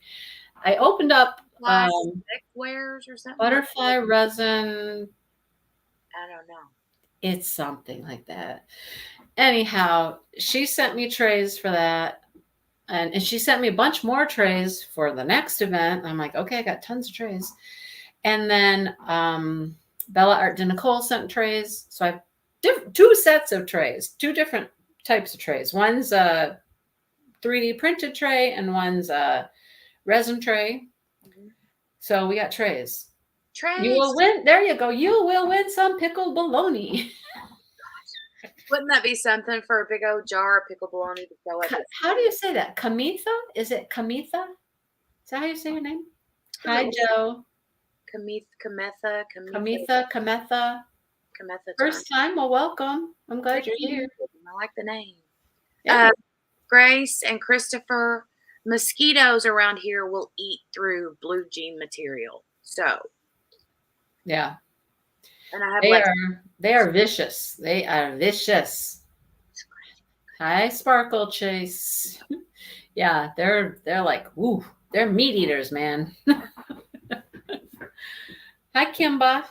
[SPEAKER 1] I opened up
[SPEAKER 2] plastic wares or something.
[SPEAKER 1] Butterfly resin.
[SPEAKER 2] I don't know.
[SPEAKER 1] It's something like that. Anyhow, she sent me trays for that. And she sent me a bunch more trays for the next event. I'm like, okay, I got tons of trays. And then Bella Art de Nicole sent trays. So I have 2 sets of trays, 2 different types of trays. One's a 3D printed tray and one's a resin tray. Mm-hmm. So we got trays. You will win. There you go. You will win some pickled bologna.
[SPEAKER 2] Wouldn't that be something for a big old jar of pickled bologna to go with?
[SPEAKER 1] How do you say that? Kamitha? Is it Kamitha? Is that how you say your name? Hi, Joe.
[SPEAKER 2] Kametha.
[SPEAKER 1] First time. Well, welcome. I'm glad you're here.
[SPEAKER 2] I like the name. Yeah. Grace and Christopher, mosquitoes around here will eat through blue jean material. So.
[SPEAKER 1] Yeah.
[SPEAKER 2] And I have
[SPEAKER 1] they are vicious. They are vicious. Hi, Sparkle Chase. Yeah, they're like, woo, they're meat eaters, man. Hi, Kimba.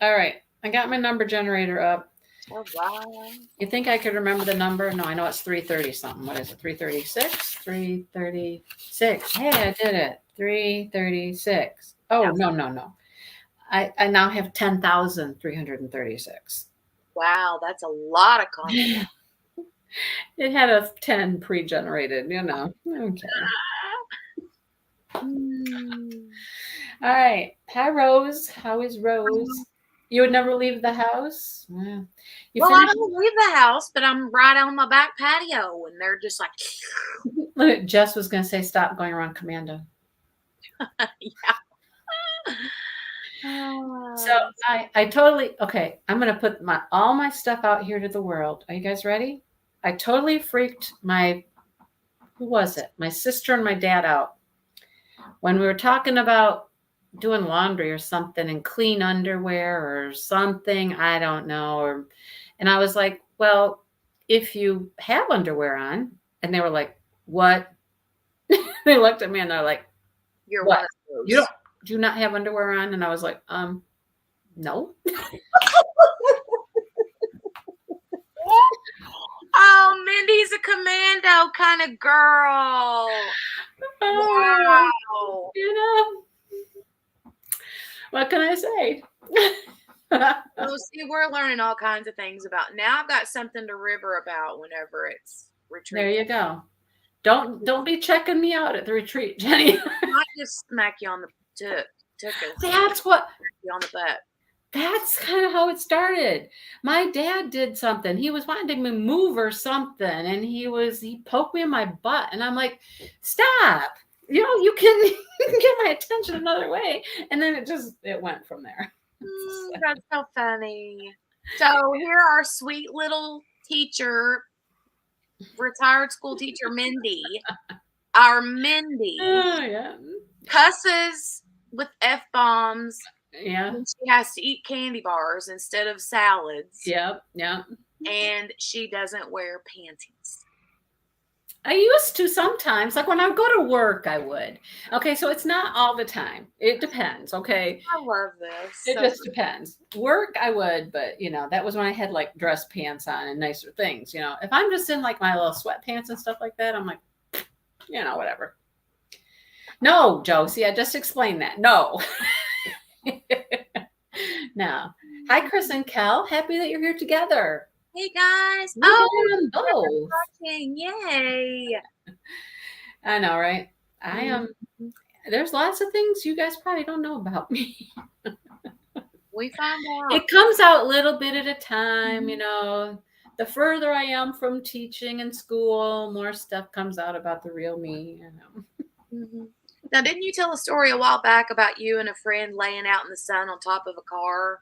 [SPEAKER 1] All right, I got my number generator up.
[SPEAKER 2] Oh, wow.
[SPEAKER 1] You think I could remember the number? No, I know it's 330 something. What is it? 336? 336. Hey, I did it. 336. Oh, no. I now have 10,336.
[SPEAKER 2] Wow, that's a lot of content.
[SPEAKER 1] It had a 10 pre-generated, you know. Okay. All right. Hi, Rose. How is Rose? You would never leave the house? Yeah.
[SPEAKER 2] I don't leave the house, but I'm right on my back patio, and they're just like.
[SPEAKER 1] Jess was going to say, stop going around Commando.
[SPEAKER 2] Yeah.
[SPEAKER 1] So I totally, okay, I'm going to put all my stuff out here to the world. Are you guys ready? I totally freaked who was it? My sister and my dad out. When we were talking about doing laundry or something and clean underwear or something, I don't know. And I was like, well, if you have underwear on, and they were like, what? They looked at me and they're like,
[SPEAKER 2] you're
[SPEAKER 1] what?
[SPEAKER 2] One of those.
[SPEAKER 1] Do you not have underwear on? And I was like, no.
[SPEAKER 2] Oh, Mindy's a commando kind of girl. Wow.
[SPEAKER 1] You know, what can I say?
[SPEAKER 2] Well, see, we're learning all kinds of things about. Now I've got something to river about whenever it's retreat.
[SPEAKER 1] There you go. Don't be checking me out at the retreat, Jenny.
[SPEAKER 2] I might just smack you on the
[SPEAKER 1] That's what.
[SPEAKER 2] On the butt.
[SPEAKER 1] That's kind of how it started. My dad did something. He was wanting me to move or something, and he poked me in my butt, and I'm like, stop. You know, you can get my attention another way. And then it went from there.
[SPEAKER 2] That's so funny. So here our sweet little teacher, retired school teacher Mindy, our Mindy, cusses with F-bombs.
[SPEAKER 1] Yeah.
[SPEAKER 2] And she has to eat candy bars instead of salads.
[SPEAKER 1] Yep.
[SPEAKER 2] And she doesn't wear panties.
[SPEAKER 1] I used to sometimes, like when I go to work, I would. Okay, so it's not all the time. It depends. Okay,
[SPEAKER 2] I love this.
[SPEAKER 1] it
[SPEAKER 2] So
[SPEAKER 1] just depends. Work, I would, but that was when I had like dress pants on and nicer things. If I'm just in like my little sweatpants and stuff like that, I'm like, whatever. No, Joe. See, I just explained that. No, no. Hi, Chris and Kel. Happy that you're here together.
[SPEAKER 2] hey guys.
[SPEAKER 1] Look at
[SPEAKER 2] Oh,
[SPEAKER 1] them both.
[SPEAKER 2] watching. Yay.
[SPEAKER 1] I know, right? I am. There's lots of things you guys probably don't know about me.
[SPEAKER 2] We found out.
[SPEAKER 1] It comes out a little bit at a time, The further I am from teaching in school, more stuff comes out about the real me,
[SPEAKER 2] Now, didn't you tell a story a while back about you and a friend laying out in the sun on top of a car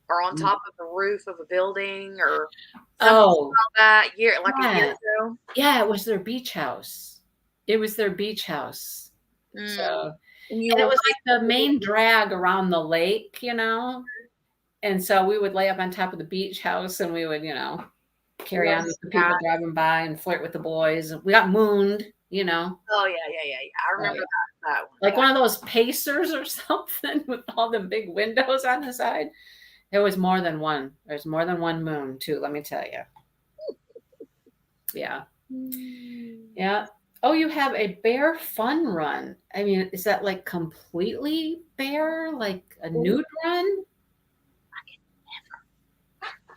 [SPEAKER 2] or on top of the roof of a building or something like that a year ago?
[SPEAKER 1] Yeah, it was their beach house. It was their beach house. So, and it was like the main drag around the lake, And so we would lay up on top of the beach house and we would, carry on with the people driving by and flirt with the boys. We got mooned,
[SPEAKER 2] Oh, yeah. I remember that one.
[SPEAKER 1] Like one of those pacers or something with all the big windows on the side. There was more than one. There's more than one moon, too, let me tell you. Yeah. Yeah. Oh, you have a bear fun run. I mean, is that like completely bear? Like a nude run?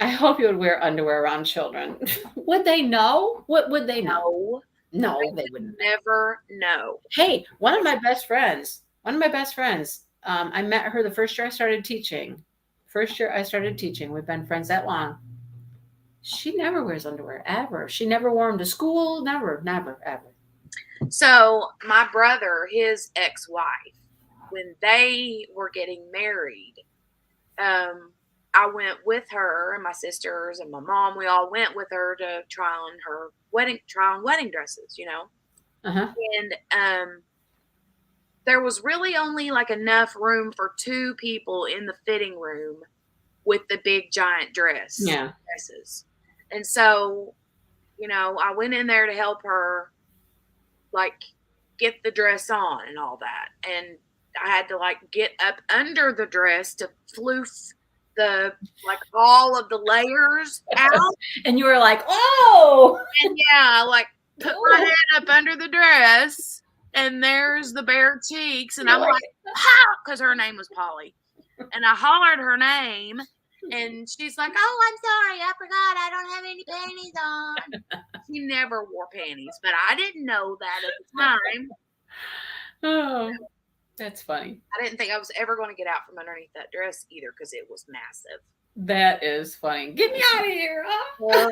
[SPEAKER 1] I hope you would wear underwear around children. Would they know? What would they know? No, they wouldn't.
[SPEAKER 2] Never know.
[SPEAKER 1] Hey, one of my best friends, I met her the first year I started teaching. We've been friends that long. She never wears underwear, ever. She never wore them to school. Never, ever.
[SPEAKER 2] So my brother, his ex-wife, when they were getting married, I went with her and my sisters and my mom. We all went with her to try on wedding dresses,
[SPEAKER 1] Uh-huh.
[SPEAKER 2] And there was really only like enough room for 2 people in the fitting room with the big giant dresses. And so, I went in there to help her like get the dress on and all that. And I had to like get up under the dress to floof all of the layers out.
[SPEAKER 1] And you were like, oh!
[SPEAKER 2] And yeah, like put my head up under the dress and there's the bare cheeks. And I'm like, ha! Because her name was Polly. And I hollered her name and she's like, oh, I'm sorry. I forgot. I don't have any panties on. She never wore panties, but I didn't know that at the time.
[SPEAKER 1] Oh, that's funny.
[SPEAKER 2] I didn't think I was ever going to get out from underneath that dress either because it was massive.
[SPEAKER 1] That is funny. Get me out of here. Huh?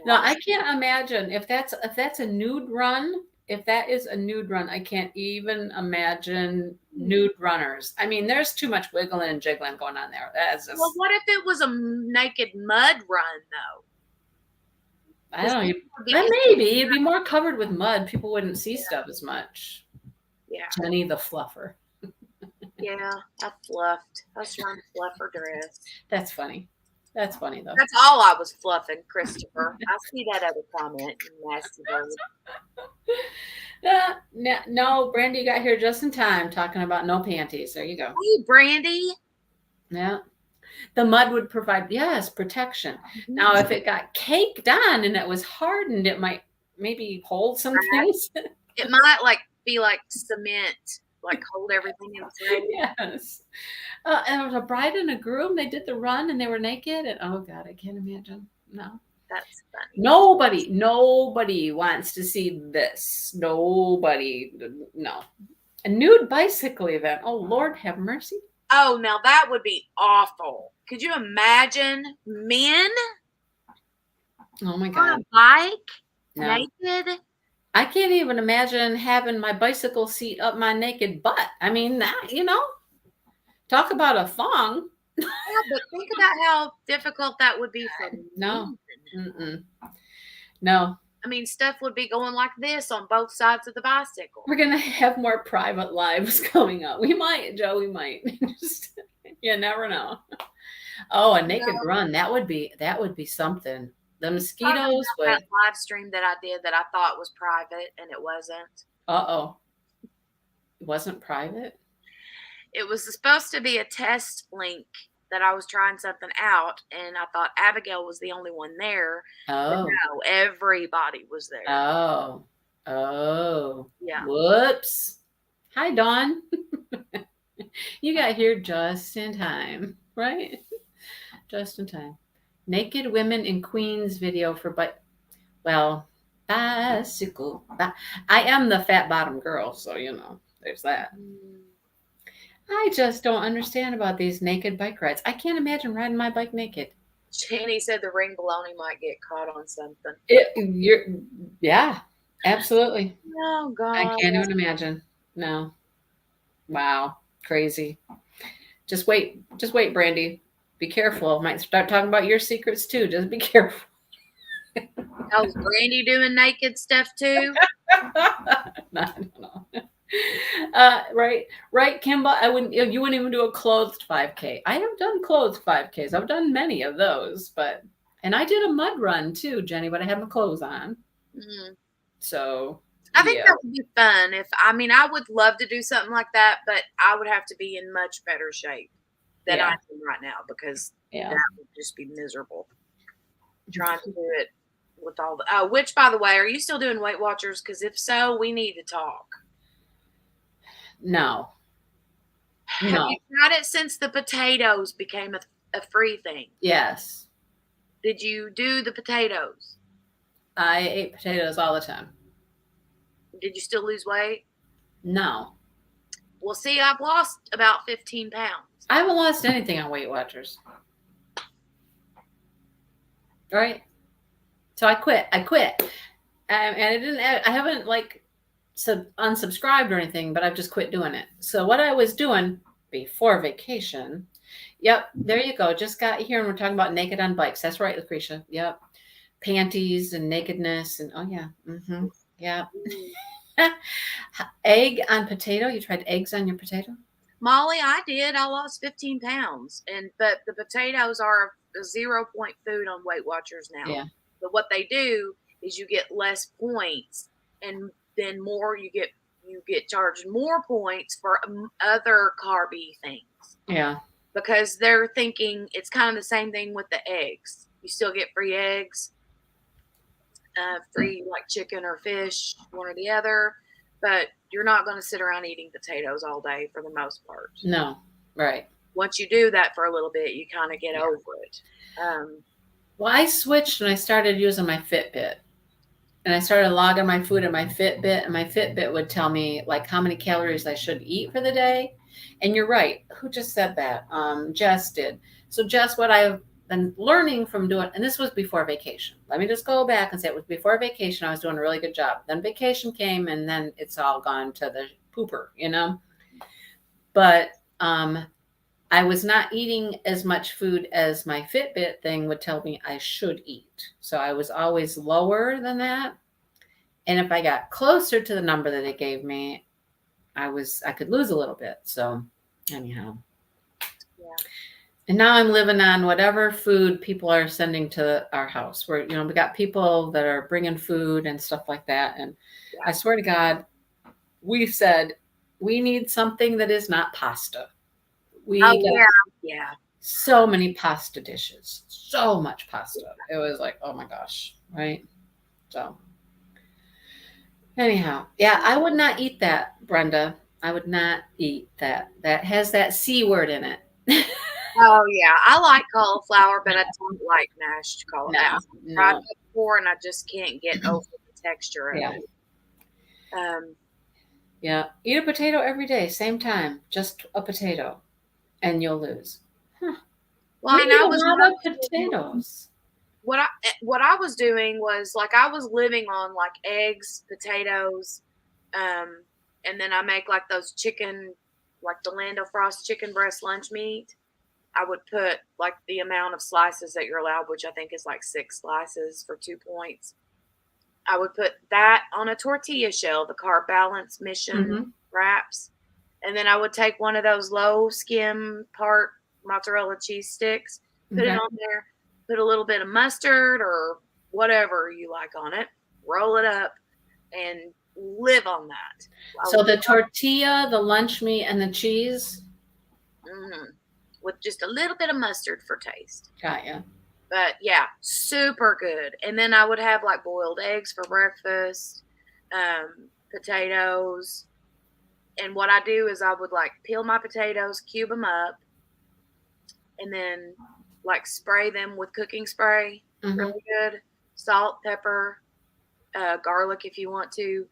[SPEAKER 1] No, I can't imagine if that's a nude run. If that is a nude run, I can't even imagine nude runners. I mean, there's too much wiggling and jiggling going on there.
[SPEAKER 2] Well, what if it was a naked mud run, though?
[SPEAKER 1] I don't know. Then maybe it'd be more covered with mud. People wouldn't see stuff as much.
[SPEAKER 2] Yeah.
[SPEAKER 1] Jenny the fluffer.
[SPEAKER 2] Yeah, I fluffed. I was trying to fluff her dress.
[SPEAKER 1] That's funny. That's funny, though.
[SPEAKER 2] That's all I was fluffing, Christopher. I see that other comment, you nasty bird.
[SPEAKER 1] No, Brandy got here just in time talking about no panties. There you go.
[SPEAKER 2] Hey, Brandy.
[SPEAKER 1] Yeah. The mud would provide, protection. Mm-hmm. Now, if it got caked on and it was hardened, it might maybe hold some things.
[SPEAKER 2] It might be like cement, like hold everything inside.
[SPEAKER 1] Yes. And there was a bride and a groom. They did the run and they were naked. And oh God, I can't imagine. No.
[SPEAKER 2] That's funny.
[SPEAKER 1] Nobody wants to see this. Nobody. No. A nude bicycle event. Oh, Lord have mercy.
[SPEAKER 2] Oh, now that would be awful. Could you imagine men
[SPEAKER 1] oh my God.
[SPEAKER 2] on a bike naked?
[SPEAKER 1] I can't even imagine having my bicycle seat up my naked butt. I mean, talk about a thong.
[SPEAKER 2] Yeah, but think about how difficult that would be for
[SPEAKER 1] no. No.
[SPEAKER 2] I mean, stuff would be going like this on both sides of the bicycle.
[SPEAKER 1] We're going to have more private lives coming up. We might, Joe, we might. You never know. Oh, a naked run. That would be something. The
[SPEAKER 2] Talking
[SPEAKER 1] mosquitoes
[SPEAKER 2] about
[SPEAKER 1] would.
[SPEAKER 2] that live stream that I did that I thought was private and it wasn't.
[SPEAKER 1] Uh-oh. It wasn't private?
[SPEAKER 2] It was supposed to be a test link that I was trying something out, and I thought Abigail was the only one there. But
[SPEAKER 1] Oh.
[SPEAKER 2] no, everybody was there.
[SPEAKER 1] Oh. Oh.
[SPEAKER 2] Yeah.
[SPEAKER 1] Whoops. Hi, Dawn. You got here just in time, right? Just in time. Naked women in Queens video for bicycle. I am the fat bottom girl, so there's that. I just don't understand about these naked bike rides. I can't imagine riding my bike naked.
[SPEAKER 2] Jenny said the ring baloney might get caught on something.
[SPEAKER 1] Yeah, absolutely.
[SPEAKER 2] Oh God.
[SPEAKER 1] I can't even imagine. No. Wow. Crazy. Just wait, Brandy. Be careful. Might start talking about your secrets too. Just be careful.
[SPEAKER 2] How's Brandy doing naked stuff too?
[SPEAKER 1] I don't know. Right, Kimba. You wouldn't even do a clothed 5K. I have done clothed 5Ks. I've done many of those, and I did a mud run too, Jenny, but I had my clothes on.
[SPEAKER 2] Mm.
[SPEAKER 1] So
[SPEAKER 2] I think that would be fun. I would love to do something like that, but I would have to be in much better shape than I am right now because that would just be miserable. Trying to do it with all the which, by the way, are you still doing Weight Watchers? Because if so, we need to talk.
[SPEAKER 1] No.
[SPEAKER 2] Have you tried it since the potatoes became a free thing?
[SPEAKER 1] Yes.
[SPEAKER 2] Did you do the potatoes?
[SPEAKER 1] I ate potatoes all the time.
[SPEAKER 2] Did you still lose weight?
[SPEAKER 1] No.
[SPEAKER 2] Well, see, I've lost about 15 pounds.
[SPEAKER 1] I haven't lost anything on Weight Watchers. Right? So I quit. And I haven't unsubscribed or anything, but I've just quit doing it. So what I was doing before vacation, yep, there you go. Just got here and we're talking about naked on bikes. That's right, Lucretia. Yep. Panties and nakedness and oh yeah. Mm-hmm. Yeah. Egg on potato. You tried eggs on your potato?
[SPEAKER 2] Molly, I did. I lost 15 pounds. But the potatoes are a 0 point food on Weight Watchers now.
[SPEAKER 1] Yeah.
[SPEAKER 2] But what they do is you get less points, and then you get charged more points for other carby things.
[SPEAKER 1] Yeah.
[SPEAKER 2] Because they're thinking it's kind of the same thing with the eggs. You still get free eggs, free like chicken or fish, one or the other. But you're not going to sit around eating potatoes all day for the most part.
[SPEAKER 1] No. Right.
[SPEAKER 2] Once you do that for a little bit, you kind of get over it.
[SPEAKER 1] Well, I switched and I started using my Fitbit. And I started logging my food in my Fitbit, and my Fitbit would tell me like how many calories I should eat for the day. And you're right. Who just said that? Jess did. So Jess, what I've been learning from doing, and this was before vacation. Let me just go back and say it was before vacation. I was doing a really good job. Then vacation came, and then it's all gone to the pooper, But I was not eating as much food as my Fitbit thing would tell me I should eat. So I was always lower than that. And if I got closer to the number that it gave me, I could lose a little bit. So anyhow. Yeah. And now I'm living on whatever food people are sending to our house. Where, we got people that are bringing food and stuff like that. And I swear to God, we said we need something that is not pasta.
[SPEAKER 2] Yeah.
[SPEAKER 1] So many pasta dishes, so much pasta. It was like, oh my gosh, right? So anyhow, yeah, I would not eat that, Brenda. I would not eat that. That has that C word in it.
[SPEAKER 2] Oh yeah, I like cauliflower, but I don't like mashed cauliflower.
[SPEAKER 1] No.
[SPEAKER 2] I've tried it before, and I just can't get over the texture of it.
[SPEAKER 1] Yeah, eat a potato every day, same time, just a potato, and you'll lose. Huh.
[SPEAKER 2] Well,
[SPEAKER 1] we eat a lot of potatoes.
[SPEAKER 2] What I was doing was like I was living on like eggs, potatoes, and then I make like those chicken, like the Lando Frost chicken breast lunch meat. I would put like the amount of slices that you're allowed, which I think is like 6 slices for 2 points. I would put that on a tortilla shell, the Carb Balance Mission wraps. And then I would take one of those low skim part mozzarella cheese sticks, put it on there, put a little bit of mustard or whatever you like on it, roll it up, and live on that.
[SPEAKER 1] So the tortilla, the lunch meat, and the cheese.
[SPEAKER 2] With just a little bit of mustard for taste.
[SPEAKER 1] Got ya.
[SPEAKER 2] But yeah, super good. And then I would have like boiled eggs for breakfast, potatoes. And what I do is I would like peel my potatoes, cube them up, and then like spray them with cooking spray. Really good. Salt, pepper, garlic if you want to.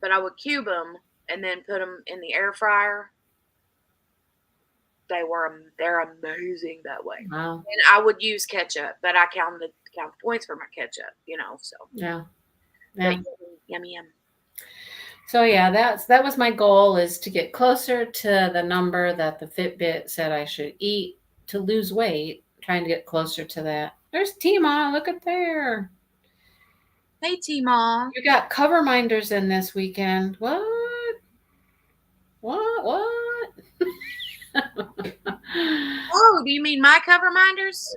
[SPEAKER 2] But I would cube them and then put them in the air fryer. They're amazing that way.
[SPEAKER 1] Wow.
[SPEAKER 2] And I would use ketchup, but I count the points for my ketchup, so.
[SPEAKER 1] Yeah.
[SPEAKER 2] Yum, yum.
[SPEAKER 1] So yeah, that was my goal, is to get closer to the number that the Fitbit said I should eat to lose weight, trying to get closer to that. There's Tima, look at there.
[SPEAKER 2] Hey Tima.
[SPEAKER 1] You got cover minders in this weekend. What?
[SPEAKER 2] Oh, do you mean my cover minders?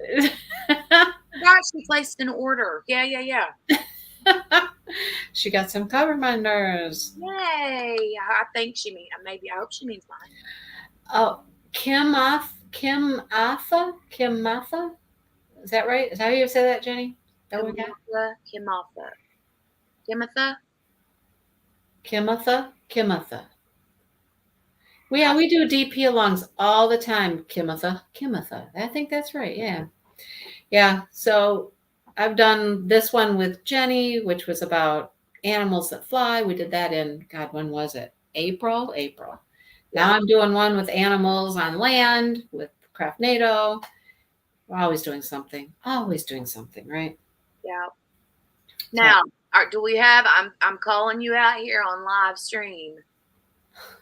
[SPEAKER 2] Gosh, she placed an order. Yeah.
[SPEAKER 1] She got some cover minders.
[SPEAKER 2] Yay! I think I hope she means mine.
[SPEAKER 1] Oh, Kim Martha? Is that right? Is that how you say that, Jenny? Kimatha. Yeah, we do DP alongs all the time. Kimatha. I think that's right. Yeah. So I've done this one with Jenny, which was about animals that fly. We did that in, God, when was it? April. Now I'm doing one with animals on land with Craftnado. We're always doing something, right?
[SPEAKER 2] Yeah. Now, do we have? I'm calling you out here on live stream.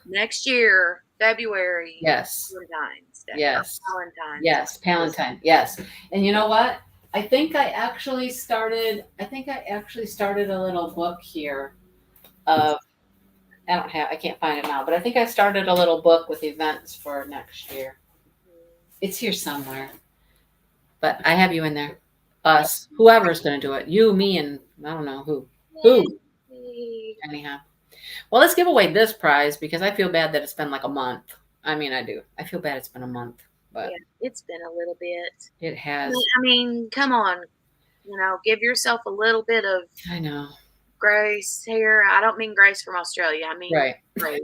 [SPEAKER 2] Next year, February.
[SPEAKER 1] Yes.
[SPEAKER 2] Valentine's Day.
[SPEAKER 1] Yes.
[SPEAKER 2] Valentine's.
[SPEAKER 1] Yes. Palantine. Yes. And you know what? I think I actually started a little book here of, I can't find it now, but I think I started a little book with events for next year. It's here somewhere. But I have you in there. Us. Whoever's going to do it. You, me, and I don't know who. Yay. Anyhow. Well, let's give away this prize because I feel bad that it's been like a month. I mean, I do. I feel bad it's been a month. But
[SPEAKER 2] yeah, it's been a little bit.
[SPEAKER 1] It has.
[SPEAKER 2] I mean, come on. Give yourself a little bit of grace here. I don't mean grace from Australia. I mean grace.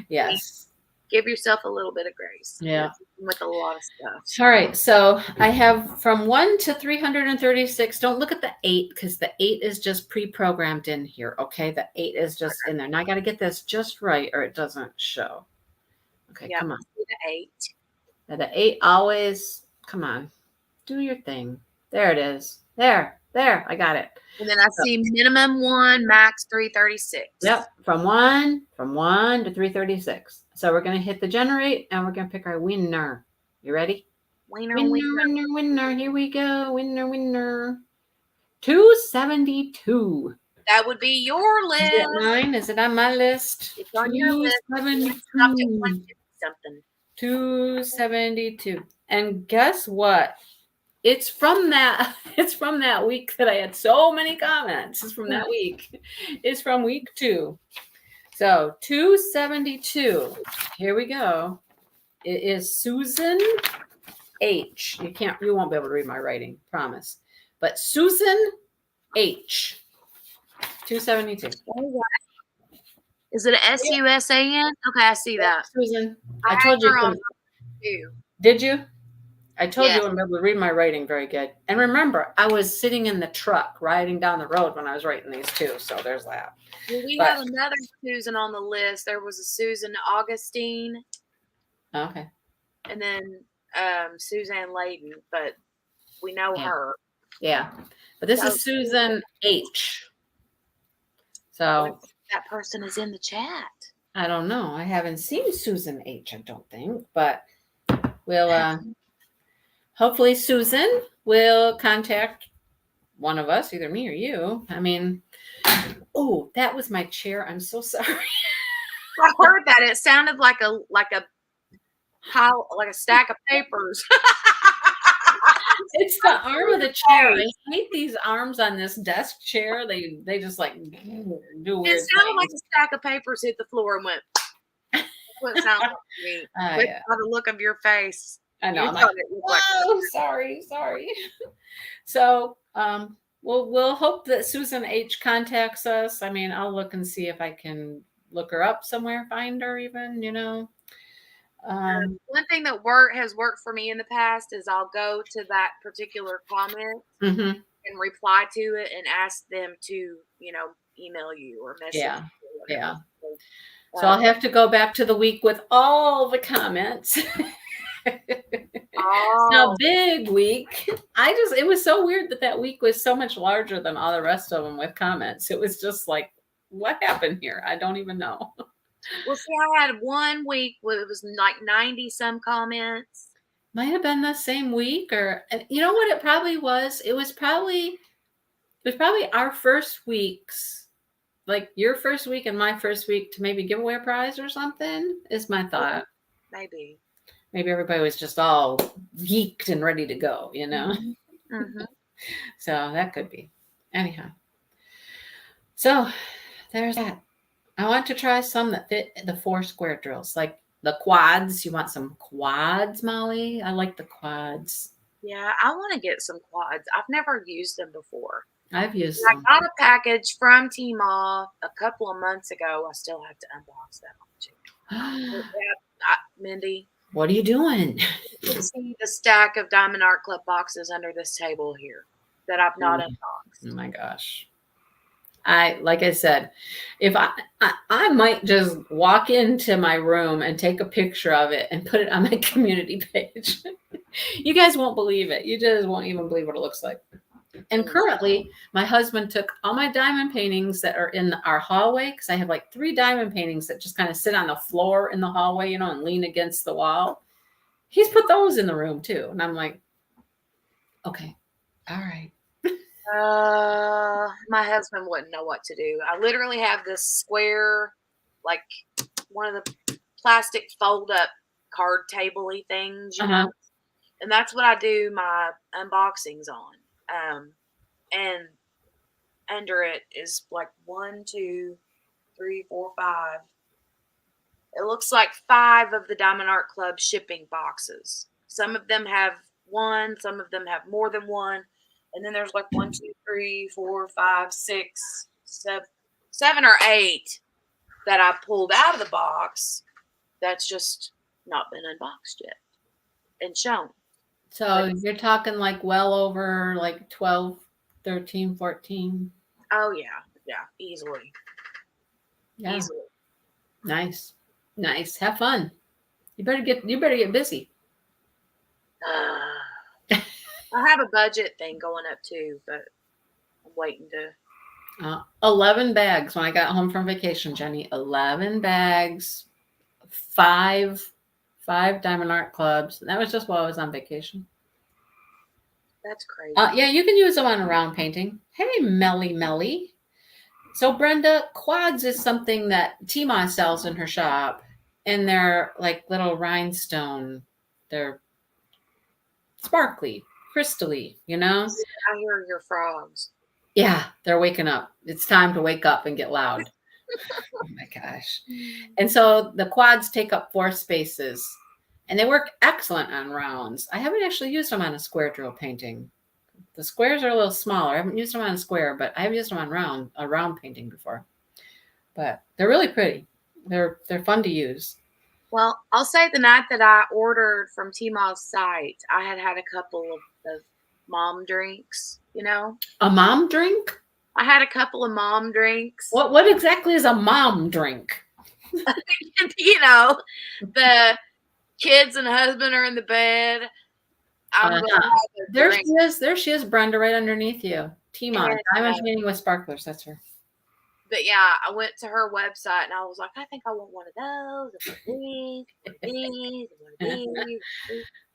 [SPEAKER 1] Yes.
[SPEAKER 2] Give yourself a little bit of grace.
[SPEAKER 1] Yeah.
[SPEAKER 2] With a lot of stuff.
[SPEAKER 1] All right. So I have from 1 to 336. Don't look at the 8 because the 8 is just pre-programmed in here. Okay. The 8 is just in there. Now I got to get this just right or it doesn't show. Okay. Come on.
[SPEAKER 2] The 8.
[SPEAKER 1] Now the 8 always, come on. Do your thing. There it is. There. I got it.
[SPEAKER 2] And then I see minimum 1, max 336.
[SPEAKER 1] Yep. From 1 to 336. So we're going to hit the generate and we're going to pick our winner. You ready?
[SPEAKER 2] Winner.
[SPEAKER 1] Here we go. Winner. 272.
[SPEAKER 2] That would be your list.
[SPEAKER 1] Is it mine? Is it on my list?
[SPEAKER 2] It's on your list.
[SPEAKER 1] 272. And guess what? It's from that week that I had so many comments. It's from that week. It's from week 2. So 272. Here we go. It is Susan H. You won't be able to read my writing, promise. But Susan H. 272.
[SPEAKER 2] Is it a SUSAN? Okay, I see that.
[SPEAKER 1] Susan. I told you. Did you? I told you I wouldn't be able to read my writing very good. And remember, I was sitting in the truck riding down the road when I was writing these too. So there's that.
[SPEAKER 2] Well, we have another Susan on the list. There was a Susan Augustine.
[SPEAKER 1] Okay.
[SPEAKER 2] And then Suzanne Layden, but we know her.
[SPEAKER 1] Yeah. But this is Susan H. So
[SPEAKER 2] that person is in the chat.
[SPEAKER 1] I don't know. I haven't seen Susan H, I don't think. But we'll hopefully Susan will contact one of us, either me or you. I mean, oh, that was my chair. I'm so sorry.
[SPEAKER 2] I heard that. It sounded like a pile, like a stack of papers.
[SPEAKER 1] It's the arm of the chair. I hate these arms on this desk chair. They just like do weird
[SPEAKER 2] It sounded like
[SPEAKER 1] things.
[SPEAKER 2] a stack of papers hit the floor and went. That's what it sounds like to me. But
[SPEAKER 1] Yeah.
[SPEAKER 2] by the look of your face,
[SPEAKER 1] I know.
[SPEAKER 2] you
[SPEAKER 1] I'm like,
[SPEAKER 2] thought it looked like.
[SPEAKER 1] whoa, sorry. So, we'll hope that Susan H contacts us. I mean, I'll look and see if I can look her up somewhere, find her even,
[SPEAKER 2] One thing that has worked for me in the past is I'll go to that particular comment
[SPEAKER 1] mhm.
[SPEAKER 2] and reply to it and ask them to, email you or message
[SPEAKER 1] Yeah.
[SPEAKER 2] you or
[SPEAKER 1] Yeah.
[SPEAKER 2] whatever.
[SPEAKER 1] So I'll have to go back to the week with all the comments. A
[SPEAKER 2] Oh,
[SPEAKER 1] big week. It was so weird that week was so much larger than all the rest of them with comments. It was just like, what happened here? I don't even know.
[SPEAKER 2] well, see, I had 1 week where it was like 90 some comments.
[SPEAKER 1] Might have been the same week, or you know what it probably was? It was probably our first weeks, like your first week and my first week to maybe give away a prize or something, is my thought.
[SPEAKER 2] Maybe.
[SPEAKER 1] Maybe everybody was just all geeked and ready to go,
[SPEAKER 2] Mm-hmm.
[SPEAKER 1] So that could be. Anyhow. So there's that. I want to try some that fit the 4 square drills, like the quads. You want some quads, Molly? I like the quads.
[SPEAKER 2] Yeah, I want to get some quads. I've never used them before.
[SPEAKER 1] I've used
[SPEAKER 2] I
[SPEAKER 1] them.
[SPEAKER 2] got a package from Tmall a couple of months ago. I still have to unbox that one too. Mindy,
[SPEAKER 1] What are you doing?
[SPEAKER 2] you can see the stack of Diamond Art Club boxes under this table here that I've not
[SPEAKER 1] Oh
[SPEAKER 2] unboxed.
[SPEAKER 1] my gosh. Like I said, if I might just walk into my room and take a picture of it and put it on my community page. You guys won't believe it. You just won't even believe what it looks like. And currently, my husband took all my diamond paintings that are in our hallway, because I have like 3 diamond paintings that just kind of sit on the floor in the hallway, and lean against the wall. He's put those in the room too. And I'm like, okay, all right.
[SPEAKER 2] My husband wouldn't know what to do. I literally have this square, like one of the plastic fold up card table-y things, and that's what I do my unboxings on. And under it is like 1, 2, 3, 4, 5. It looks like 5 of the Diamond Art Club shipping boxes. Some of them have 1, some of them have more than 1. And then there's like 1, 2, 3, 4, 5, 6, 7 or 8 that I pulled out of the box that's just not been unboxed yet and shown.
[SPEAKER 1] So you're talking like well over like 12, 13, 14.
[SPEAKER 2] Oh yeah, easily.
[SPEAKER 1] Yeah.
[SPEAKER 2] Easily.
[SPEAKER 1] Nice. Have fun. You better get busy.
[SPEAKER 2] I have a budget thing going up too, but I'm waiting to.
[SPEAKER 1] 11 bags when I got home from vacation, Jenny. 11 bags, 5 Diamond Art Clubs. And that was just while I was on vacation.
[SPEAKER 2] That's crazy.
[SPEAKER 1] Yeah, you can use them on a round painting. Hey, Melly. So Brenda, quads is something that Tima sells in her shop, and they're like little rhinestone. They're sparkly, crystally,
[SPEAKER 2] I hear your frogs.
[SPEAKER 1] Yeah, they're waking up. It's time to wake up and get loud. Oh my gosh. And so the quads take up 4 spaces, and they work excellent on rounds. I haven't actually used them on a square drill painting. The squares are a little smaller. I haven't used them on a square, but I have used them on a round painting before. But they're really pretty. They're fun to use.
[SPEAKER 2] Well, I'll say the night that I ordered from Tmall's site, I had a couple of mom drinks,
[SPEAKER 1] A mom drink?
[SPEAKER 2] I had a couple of mom drinks.
[SPEAKER 1] What exactly is a mom drink?
[SPEAKER 2] The kids and husband are in the bed.
[SPEAKER 1] There she is, Brenda, right underneath you. Tima, Diamond Painting with Sparklers. That's her.
[SPEAKER 2] But yeah, I went to her website and I was like, I think I want one of those, and one of these, and one of these.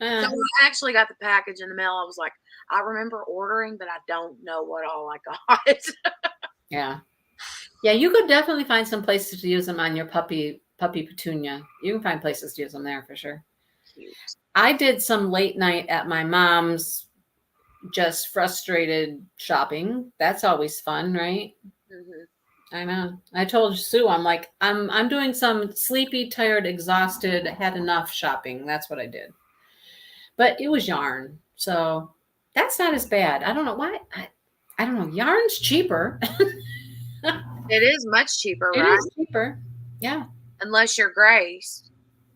[SPEAKER 2] So when I actually got the package in the mail, I was like, I remember ordering, but I don't know what all I got.
[SPEAKER 1] Yeah, you could definitely find some places to use them on your puppy Petunia. You can find places to use them there for sure.
[SPEAKER 2] Cute.
[SPEAKER 1] I did some late night at my mom's just frustrated shopping. That's always fun, right?
[SPEAKER 2] Mhm.
[SPEAKER 1] I know. I told Sue, I'm like, I'm doing some sleepy, tired, exhausted, had enough shopping. That's what I did. But it was yarn. So that's not as bad. I don't know why. I don't know. Yarn's cheaper.
[SPEAKER 2] It is much cheaper,
[SPEAKER 1] It
[SPEAKER 2] right?
[SPEAKER 1] is cheaper. Yeah.
[SPEAKER 2] Unless you're Grace.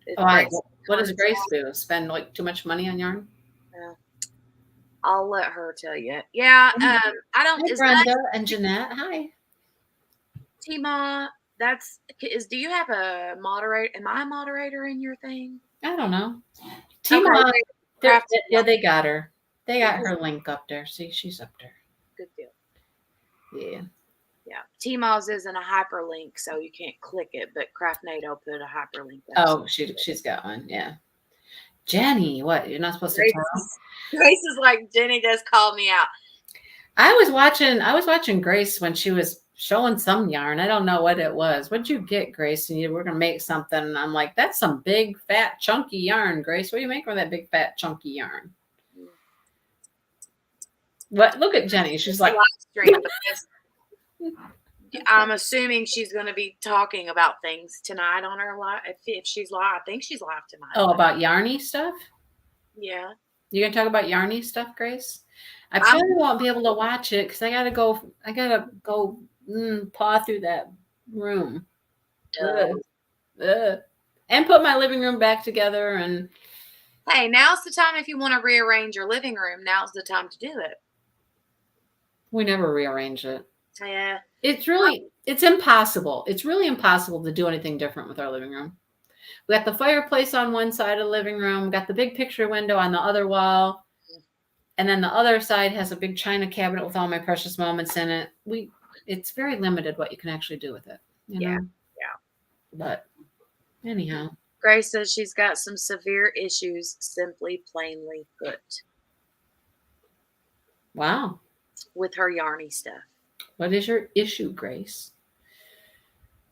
[SPEAKER 2] If
[SPEAKER 1] Oh, I,
[SPEAKER 2] Grace
[SPEAKER 1] what does
[SPEAKER 2] turns
[SPEAKER 1] Grace do? Spend like too much money on yarn?
[SPEAKER 2] out, I'll let her tell you. Yeah, I don't.
[SPEAKER 1] Hi,
[SPEAKER 2] Is that
[SPEAKER 1] Brenda and Jeanette. Hi.
[SPEAKER 2] Tima? Do you have a moderator? Am I a moderator in your thing?
[SPEAKER 1] I don't know.
[SPEAKER 2] Okay,
[SPEAKER 1] Tima,
[SPEAKER 2] Krafts is
[SPEAKER 1] yeah,
[SPEAKER 2] not.
[SPEAKER 1] they got her. They got
[SPEAKER 2] Good
[SPEAKER 1] her link up there. See, she's up there.
[SPEAKER 2] deal.
[SPEAKER 1] Yeah.
[SPEAKER 2] Yeah, Tmos isn't a hyperlink, so you can't click it. But Craftnado put a hyperlink up.
[SPEAKER 1] Oh, she's got one. Yeah. Jenny, what? You're not supposed to
[SPEAKER 2] Grace,
[SPEAKER 1] tell?
[SPEAKER 2] Grace is like, Jenny just called me out.
[SPEAKER 1] I was watching Grace when she was showing some yarn. I don't know what it was. What'd you get, Grace? And you were gonna make something. And I'm like, that's some big, fat, chunky yarn, Grace. What do you make with that big, fat, chunky yarn? What? Look at Jenny. She's
[SPEAKER 2] It's a
[SPEAKER 1] like,
[SPEAKER 2] live stream because I'm assuming she's going to be talking about things tonight on her live. If she's live, I think she's live tonight.
[SPEAKER 1] oh, about yarny stuff?
[SPEAKER 2] Yeah.
[SPEAKER 1] You gonna talk about yarny stuff, Grace? I probably won't be able to watch it because I gotta go paw through that room. Ugh. Ugh. And put my living room back together. And
[SPEAKER 2] Hey, now's the time if you want to rearrange your living room. Now's the time to do it.
[SPEAKER 1] we never rearrange it.
[SPEAKER 2] Yeah.
[SPEAKER 1] It's impossible. It's really impossible to do anything different with our living room. We got the fireplace on one side of the living room, got the big picture window on the other wall, and then the other side has a big china cabinet with all my precious moments in it. It's very limited what you can actually do with it. You know?
[SPEAKER 2] Yeah.
[SPEAKER 1] But anyhow.
[SPEAKER 2] Grace says she's got some severe issues, simply plainly put.
[SPEAKER 1] Wow.
[SPEAKER 2] With her yarny stuff.
[SPEAKER 1] What is your issue, Grace?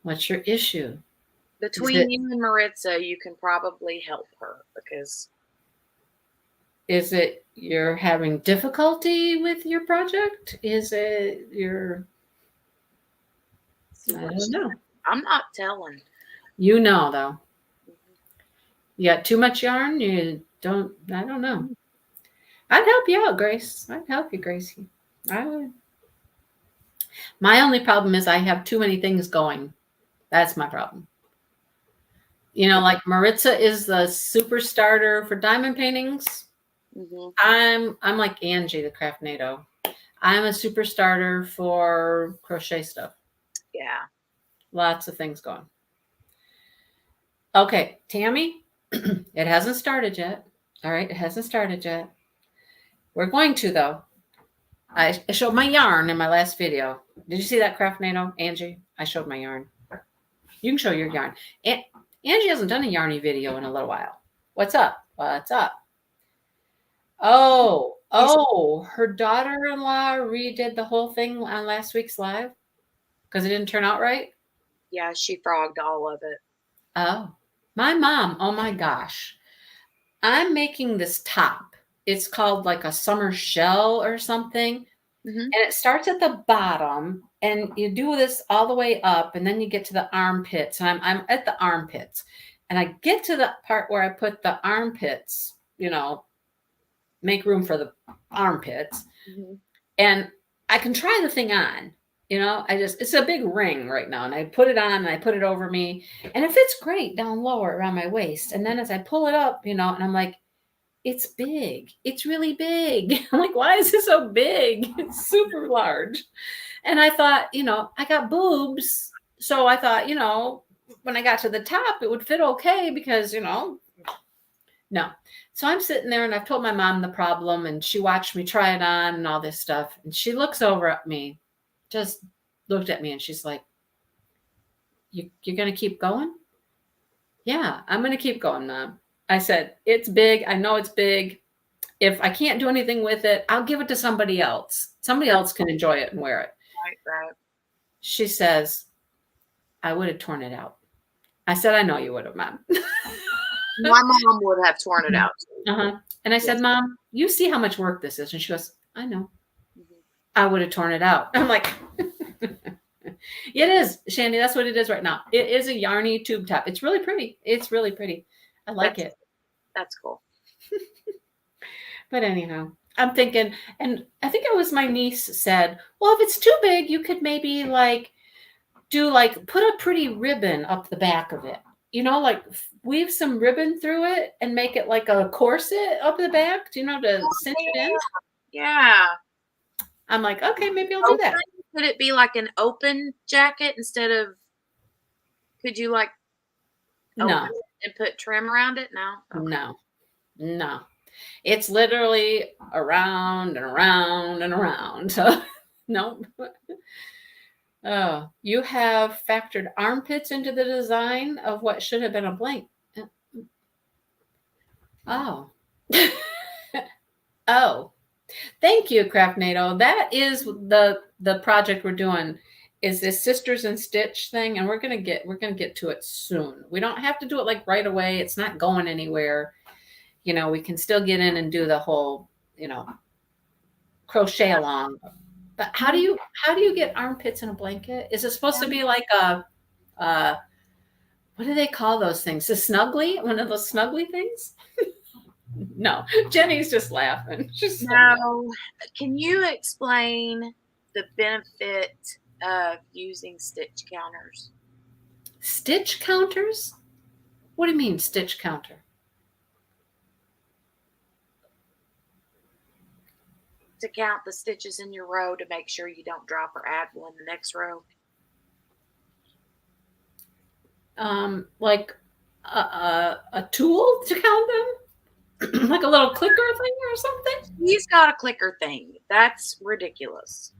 [SPEAKER 1] What's your issue?
[SPEAKER 2] Between you and Maritza, you can probably help her because.
[SPEAKER 1] Is it you're having difficulty with your project? Is it your. I don't know.
[SPEAKER 2] I'm not telling.
[SPEAKER 1] You know, though. You got too much yarn? I don't know. I'd help you out, Grace. I'd help you, Gracie. I would. My only problem is I have too many things going. That's my problem. You know, like Maritza is the super starter for diamond paintings. I'm like Angie, the Craftnado. I'm a super starter for crochet stuff.
[SPEAKER 2] Yeah.
[SPEAKER 1] Lots of things going. Okay, Tammy, it hasn't started yet. All right, it hasn't started yet. We're going to, though. I showed my yarn in my last video. Did you see that, Craftnado, Angie? I showed my yarn. You can show your yarn. Angie hasn't done a yarny video in a little while. What's up? What's up? Oh, her daughter-in-law redid the whole thing on last week's live because it didn't turn out right?
[SPEAKER 2] Yeah, she frogged all of it.
[SPEAKER 1] Oh, my mom. Oh, my gosh. I'm making this top. It's called like a summer shell or something. And it starts at the bottom, and you do this all the way up, and then you get to the armpits. And I'm at the armpits, and I get to the part where I put the armpits, make room for the armpits. And I can try the thing on, it's a big ring right now. And I put it on and I put it over me, and it fits great down lower around my waist. And then as I pull it up, and I'm like, it's big. It's really big. I'm like, why is it so big? It's super large. And I thought, I got boobs. So I thought, when I got to the top, it would fit okay because, no. So I'm sitting there and I've told my mom the problem, and she watched me try it on and all this stuff. And she looks over at me, just looked at me, and she's like, you're going to keep going? Yeah, I'm going to keep going, Mom. I said, it's big. I know it's big. If I can't do anything with it, I'll give it to somebody else. Somebody else can enjoy it and wear it.
[SPEAKER 2] Right.
[SPEAKER 1] She says, I would have torn it out. I said, I know you would have, Mom.
[SPEAKER 2] My mom would have torn it out.
[SPEAKER 1] And I said, Mom, you see how much work this is? And she goes, I know.
[SPEAKER 2] Mhm.
[SPEAKER 1] I would have torn it out. I'm like, it is, Shandy. That's what it is right now. It is a yarny tube top. It's really pretty. It's really pretty. I like
[SPEAKER 2] That's
[SPEAKER 1] it.
[SPEAKER 2] that's cool.
[SPEAKER 1] But anyhow, I'm thinking, and I think it was my niece said, well, if it's too big, you could maybe like do like put a pretty ribbon up the back of it. Like weave some ribbon through it and make it like a corset up the back, to cinch it in.
[SPEAKER 2] Yeah.
[SPEAKER 1] I'm like, okay, maybe I'll do
[SPEAKER 2] Open?
[SPEAKER 1] that.
[SPEAKER 2] Could it be like an open jacket instead of? Could you like open
[SPEAKER 1] No,
[SPEAKER 2] it and put trim around it? No. Okay.
[SPEAKER 1] no, no. It's literally around and around and around. So, no. Oh, you have factored armpits into the design of what should have been a blank. Oh. Oh. Thank you, Craftnado. That is the project we're doing. Is this Sisters in Stitch thing, and we're gonna get to it soon. We don't have to do it like right away. It's not going anywhere. We can still get in and do the whole, crochet along. But how do you get armpits in a blanket? Is it supposed to be like a what do they call those things? A snuggly? One of those snuggly things? No, Jenny's just laughing.
[SPEAKER 2] Now, can you explain the benefit of using stitch counters
[SPEAKER 1] Stitch counters? What do you mean stitch counter?
[SPEAKER 2] to count the stitches in your row to make sure you don't drop or add one in the next row?
[SPEAKER 1] Like a tool to count them, like a little clicker thing or something.
[SPEAKER 2] He's got a clicker thing. That's ridiculous.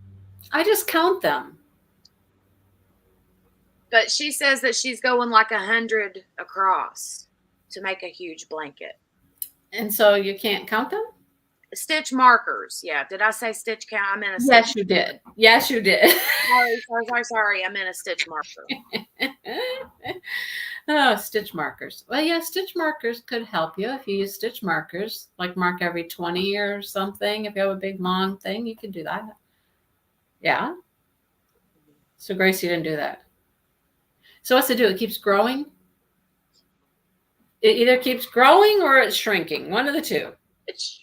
[SPEAKER 1] I just count them.
[SPEAKER 2] But she says that she's going like 100 across to make a huge blanket.
[SPEAKER 1] And so you can't count them?
[SPEAKER 2] Stitch markers. Yeah. Did I say stitch count? I meant a stitch.
[SPEAKER 1] Yes, you did. Yes, you did.
[SPEAKER 2] Sorry. I meant a stitch marker.
[SPEAKER 1] Oh, stitch markers. Well, yeah, stitch markers could help you if you use stitch markers, like mark every 20 or something. If you have a big long thing, you could do that. Yeah. So Gracie didn't do that. So what's it do? It keeps growing? It either keeps growing or it's shrinking. One of the two.
[SPEAKER 2] It's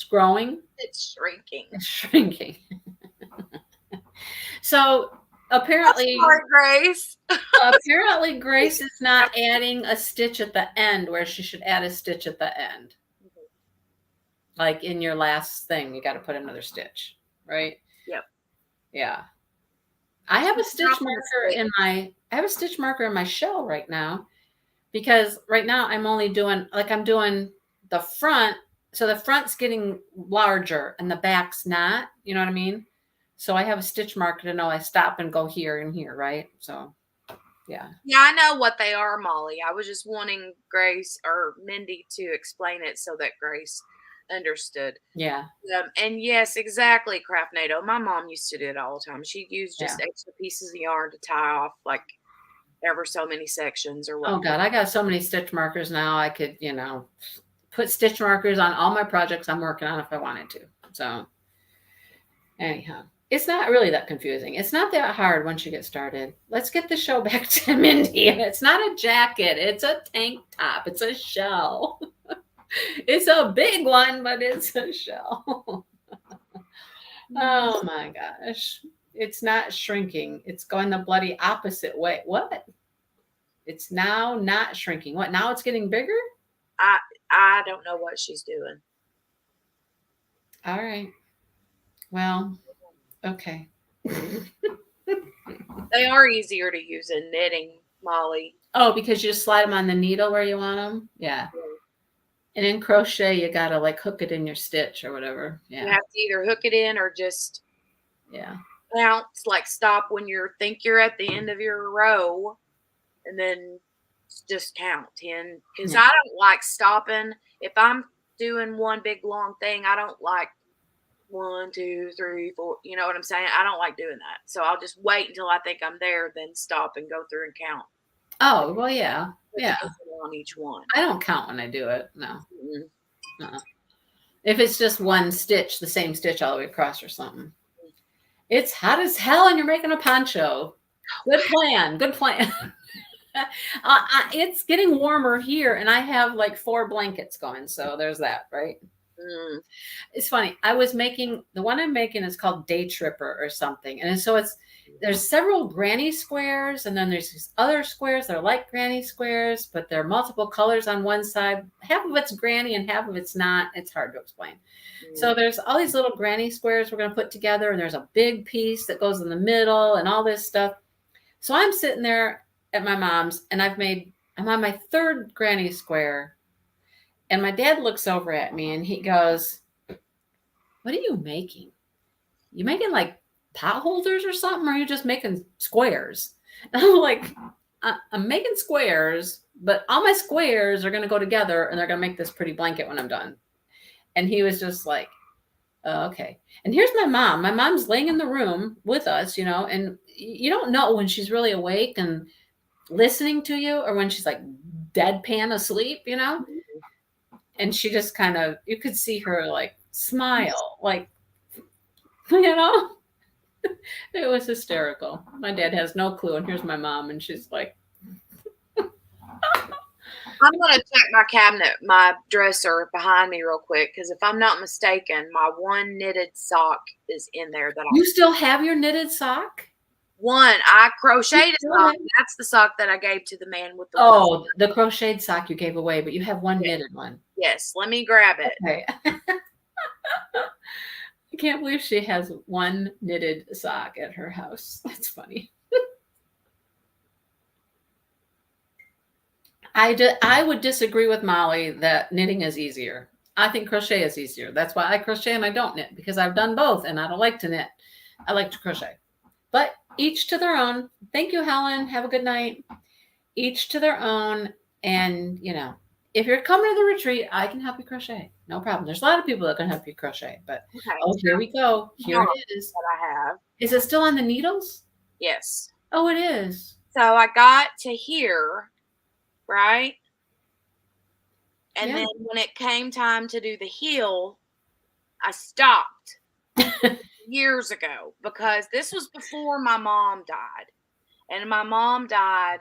[SPEAKER 1] growing.
[SPEAKER 2] It's shrinking.
[SPEAKER 1] It's shrinking. So apparently,
[SPEAKER 2] sorry, Grace.
[SPEAKER 1] apparently Grace is not adding a stitch at the end where she should add a stitch at the end. Like in your last thing, you got to put another stitch, right?
[SPEAKER 2] Yep.
[SPEAKER 1] Yeah. I have a stitch marker in my shell right now, because right now I'm only doing I'm doing the front. So the front's getting larger and the back's not, you know what I mean? So I have a stitch marker to know I stop and go here and here, right? So yeah.
[SPEAKER 2] Yeah, I know what they are, Molly. I was just wanting Grace or Mindy to explain it so that Grace understood.
[SPEAKER 1] Yeah.
[SPEAKER 2] And yes, exactly, Craftnado. My mom used to do it all the time. She'd use just
[SPEAKER 1] Yeah.
[SPEAKER 2] extra pieces of yarn to tie off like ever so many sections or what.
[SPEAKER 1] Oh God, I got so many stitch markers now. I could, put stitch markers on all my projects I'm working on if I wanted to. So anyhow, it's not really that confusing. It's not that hard once you get started. Let's get the show back to Mindy. It's not a jacket. It's a tank top. It's a shell. It's a big one, but it's a shell. Oh my gosh. It's not shrinking. It's going the bloody opposite way. What? It's now not shrinking. What? Now it's getting bigger?
[SPEAKER 2] I don't know what she's doing.
[SPEAKER 1] All right. Well, okay.
[SPEAKER 2] They are easier to use in knitting, Molly.
[SPEAKER 1] Oh, because you just slide them on the needle where you want them? Yeah. And in crochet, you got to hook it in your stitch or whatever. Yeah.
[SPEAKER 2] You have to either hook it in or just bounce, stop when you think you're at the end of your row and then just count 10. Because I don't like stopping. If I'm doing one big long thing, I don't like 1, 2, 3, 4. You know what I'm saying? I don't like doing that. So I'll just wait until I think I'm there, then stop and go through and count.
[SPEAKER 1] Oh, well, yeah. Yeah.
[SPEAKER 2] On each one.
[SPEAKER 1] I don't count when I do it. No. If it's just one stitch, the same stitch all the way across or something. It's hot as hell and you're making a poncho. Good plan. Good plan. It's getting warmer here and I have like 4 blankets going. So there's that, right?
[SPEAKER 2] Mm.
[SPEAKER 1] It's funny. I was making the one I'm making is called Day Tripper or something. And so there's several granny squares and then there's these other squares that are like granny squares, but they're multiple colors on one side. Half of it's granny and half of it's not. It's hard to explain. So there's all these little granny squares we're going to put together and there's a big piece that goes in the middle and all this stuff. So I'm sitting there at my mom's and I'm on my 3rd granny square. And my dad looks over at me and he goes, "What are you making? You making like pot holders or something? Or are you just making squares?" And I'm like, I'm making squares, but all my squares are going to go together and they're going to make this pretty blanket when I'm done. And he was just like, "Oh, okay." And here's my mom. My mom's laying in the room with us, and you don't know when she's really awake and listening to you or when she's like deadpan asleep. And she just kind of, you could see her like smile, like, you know, it was hysterical. My dad has no clue. And here's my mom. And she's like,
[SPEAKER 2] I'm going to check my cabinet, my dresser behind me real quick. Because if I'm not mistaken, my one knitted sock is in there.
[SPEAKER 1] "You still have your knitted sock?"
[SPEAKER 2] I crocheted a sock. That's the sock that I gave to the man with the
[SPEAKER 1] Oh, the crocheted sock you gave away, but you have one knitted one.
[SPEAKER 2] Yes, let me grab it.
[SPEAKER 1] Okay. I can't believe she has one knitted sock at her house. That's funny. I would disagree with Molly that knitting is easier. I think crochet is easier. That's why I crochet and I don't knit because I've done both and I don't like to knit. I like to crochet. But each to their own. Thank you, Helen. Have a good night. Each to their own. And, if you're coming to the retreat, I can help you crochet. No problem. There's a lot of people that can help you crochet. But, here we go. Here it is.
[SPEAKER 2] What I have.
[SPEAKER 1] Is it still on the needles?
[SPEAKER 2] Yes.
[SPEAKER 1] Oh, it is.
[SPEAKER 2] So I got to here, right? And then when it came time to do the heel, I stopped years ago because this was before my mom died. And my mom died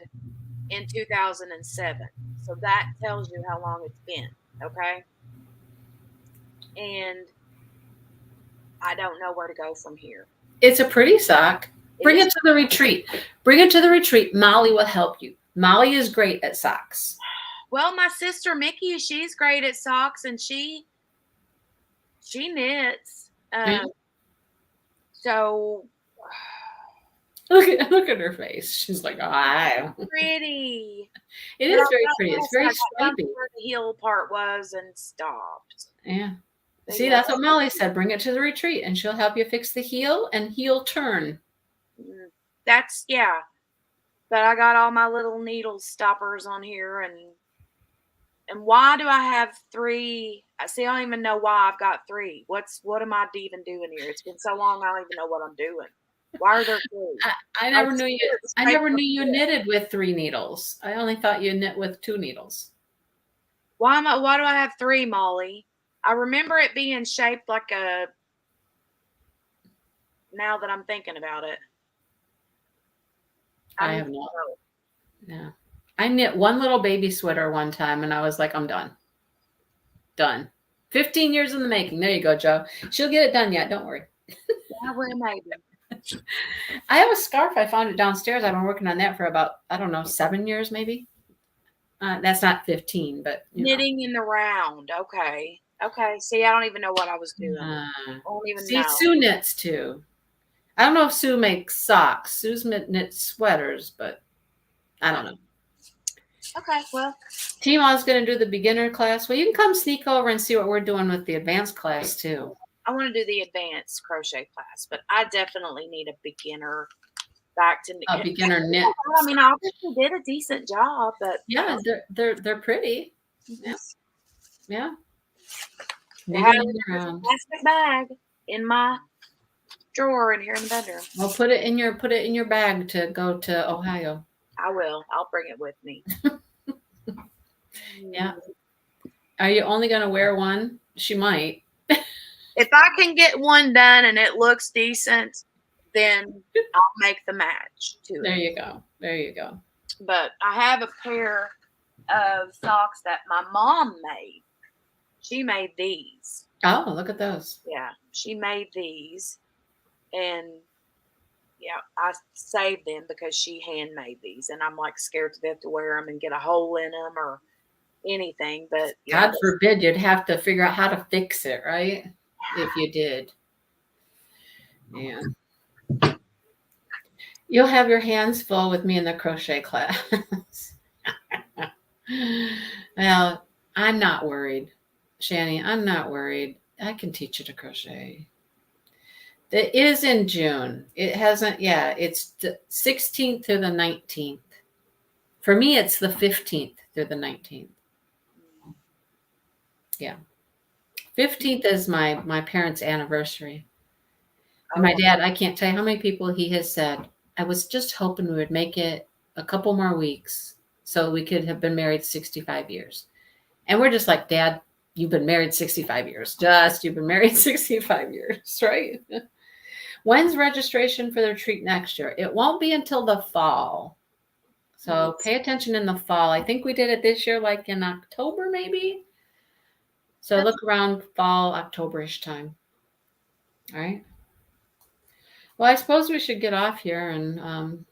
[SPEAKER 2] in 2007. So that tells you how long it's been, okay? And I don't know where to go from here.
[SPEAKER 1] It's a pretty sock. Bring it to the retreat. Bring it to the retreat. Molly will help you. Molly is great at socks.
[SPEAKER 2] Well, my sister Mickey, she's great at socks and she knits. So
[SPEAKER 1] look at her face. She's like, "Oh,
[SPEAKER 2] pretty."
[SPEAKER 1] It is very pretty. It's very stripy.
[SPEAKER 2] Where the heel part was and stopped.
[SPEAKER 1] Yeah. See, that's what Molly said. Bring it to the retreat and she'll help you fix the heel and heel turn.
[SPEAKER 2] That's, yeah. But I got all my little needle stoppers on here and why do I have 3? See, I don't even know why I've got 3. What am I even doing here? It's been so long I don't even know what I'm doing. Why are there 3?
[SPEAKER 1] I never knew you. I never knew you knitted with 3 needles. I only thought you knit with 2 needles.
[SPEAKER 2] Why do I have 3, Molly? I remember it being shaped like a. Now that I'm thinking about it,
[SPEAKER 1] I have not. No. I knit one little baby sweater one time and I was like, I'm done. Done. 15 years in the making. There you go, Joe. She'll get it done yet. Don't worry.
[SPEAKER 2] Yeah, we're maybe.
[SPEAKER 1] I have a scarf. I found it downstairs. I've been working on that for about, 7 years maybe. That's not 15, but.
[SPEAKER 2] Knitting in the round. Okay. See, I don't even know what I was doing. I don't even know.
[SPEAKER 1] Sue knits too. I don't know if Sue makes socks. Sue's knits sweaters, but I don't know.
[SPEAKER 2] Okay, well.
[SPEAKER 1] Tima's going to do the beginner class. Well, you can come sneak over and see what we're doing with the advanced class too.
[SPEAKER 2] I want to do the advanced crochet class, but I definitely need a beginner back to
[SPEAKER 1] a beginner knit.
[SPEAKER 2] I mean, I obviously did a decent job, but
[SPEAKER 1] yeah, they're pretty. Yeah.
[SPEAKER 2] I have a plastic bag in my drawer in here in the bedroom.
[SPEAKER 1] Well, put it in your bag to go to Ohio.
[SPEAKER 2] I will. I'll bring it with me.
[SPEAKER 1] Yeah. Are you only going to wear one? She might.
[SPEAKER 2] If I can get one done and it looks decent, then I'll make the match to
[SPEAKER 1] There
[SPEAKER 2] it.
[SPEAKER 1] you go. There you go.
[SPEAKER 2] But I have a pair of socks that my mom made. She made these.
[SPEAKER 1] Oh, look at those.
[SPEAKER 2] Yeah, she made these. And yeah, I saved them because she handmade these. And I'm like scared to death to wear them and get a hole in them or anything. But yeah.
[SPEAKER 1] God forbid you'd have to figure out how to fix it, right? If you did. Yeah. You'll have your hands full with me in the crochet class. Well, I'm not worried. Shani, I'm not worried. I can teach you to crochet. It is in June. It hasn't, yeah, it's the 16th through the 19th. For me, it's the 15th through the 19th. Yeah. 15th is my parents' anniversary. And my dad, I can't tell you how many people he has said, I was just hoping we would make it a couple more weeks so we could have been married 65 years. And we're just like, Dad, you've been married 65 years. You've been married 65 years, right? When's registration for the retreat next year? It won't be until the fall. So pay attention in the fall. I think we did it this year, like in October, maybe. So look around fall, October-ish time. All right. Well, I suppose we should get off here and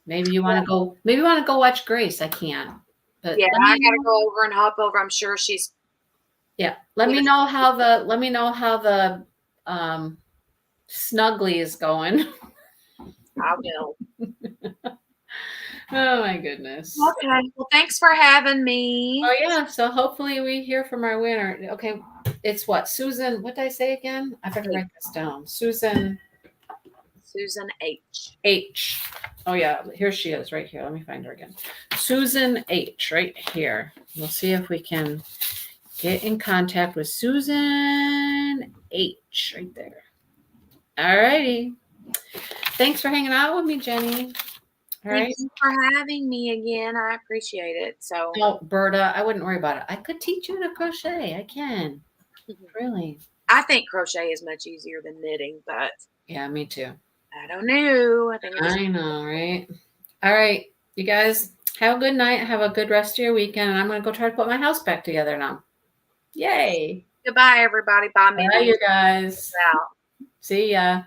[SPEAKER 1] maybe you want to go. Maybe you want to go watch Grace. I can't. But
[SPEAKER 2] yeah, I gotta go over and hop over. I'm sure she's.
[SPEAKER 1] Yeah. Let me know how the snuggly is going.
[SPEAKER 2] I will.
[SPEAKER 1] Oh my goodness.
[SPEAKER 2] Okay. Well, thanks for having me.
[SPEAKER 1] Oh yeah. So hopefully we hear from our winner. Okay. It's what? Susan. What did I say again? I better write this down. Susan
[SPEAKER 2] H.
[SPEAKER 1] H. Oh yeah. Here she is right here. Let me find her again. Susan H. right here. We'll see if we can get in contact with Susan H. right there. All righty. Thanks for hanging out with me, Jenny. All right.
[SPEAKER 2] Thank you for having me again. I appreciate it. So,
[SPEAKER 1] no, Berta, I wouldn't worry about it. I could teach you to crochet. I can. Really.
[SPEAKER 2] I think crochet is much easier than knitting, but
[SPEAKER 1] yeah, me too.
[SPEAKER 2] I don't know.
[SPEAKER 1] I know, right? All right, you guys have a good night. Have a good rest of your weekend, and I'm going to go try to put my house back together now. Yay!
[SPEAKER 2] Goodbye, everybody. Bye, Mindy.
[SPEAKER 1] Bye, you guys.
[SPEAKER 2] Out.
[SPEAKER 1] See ya.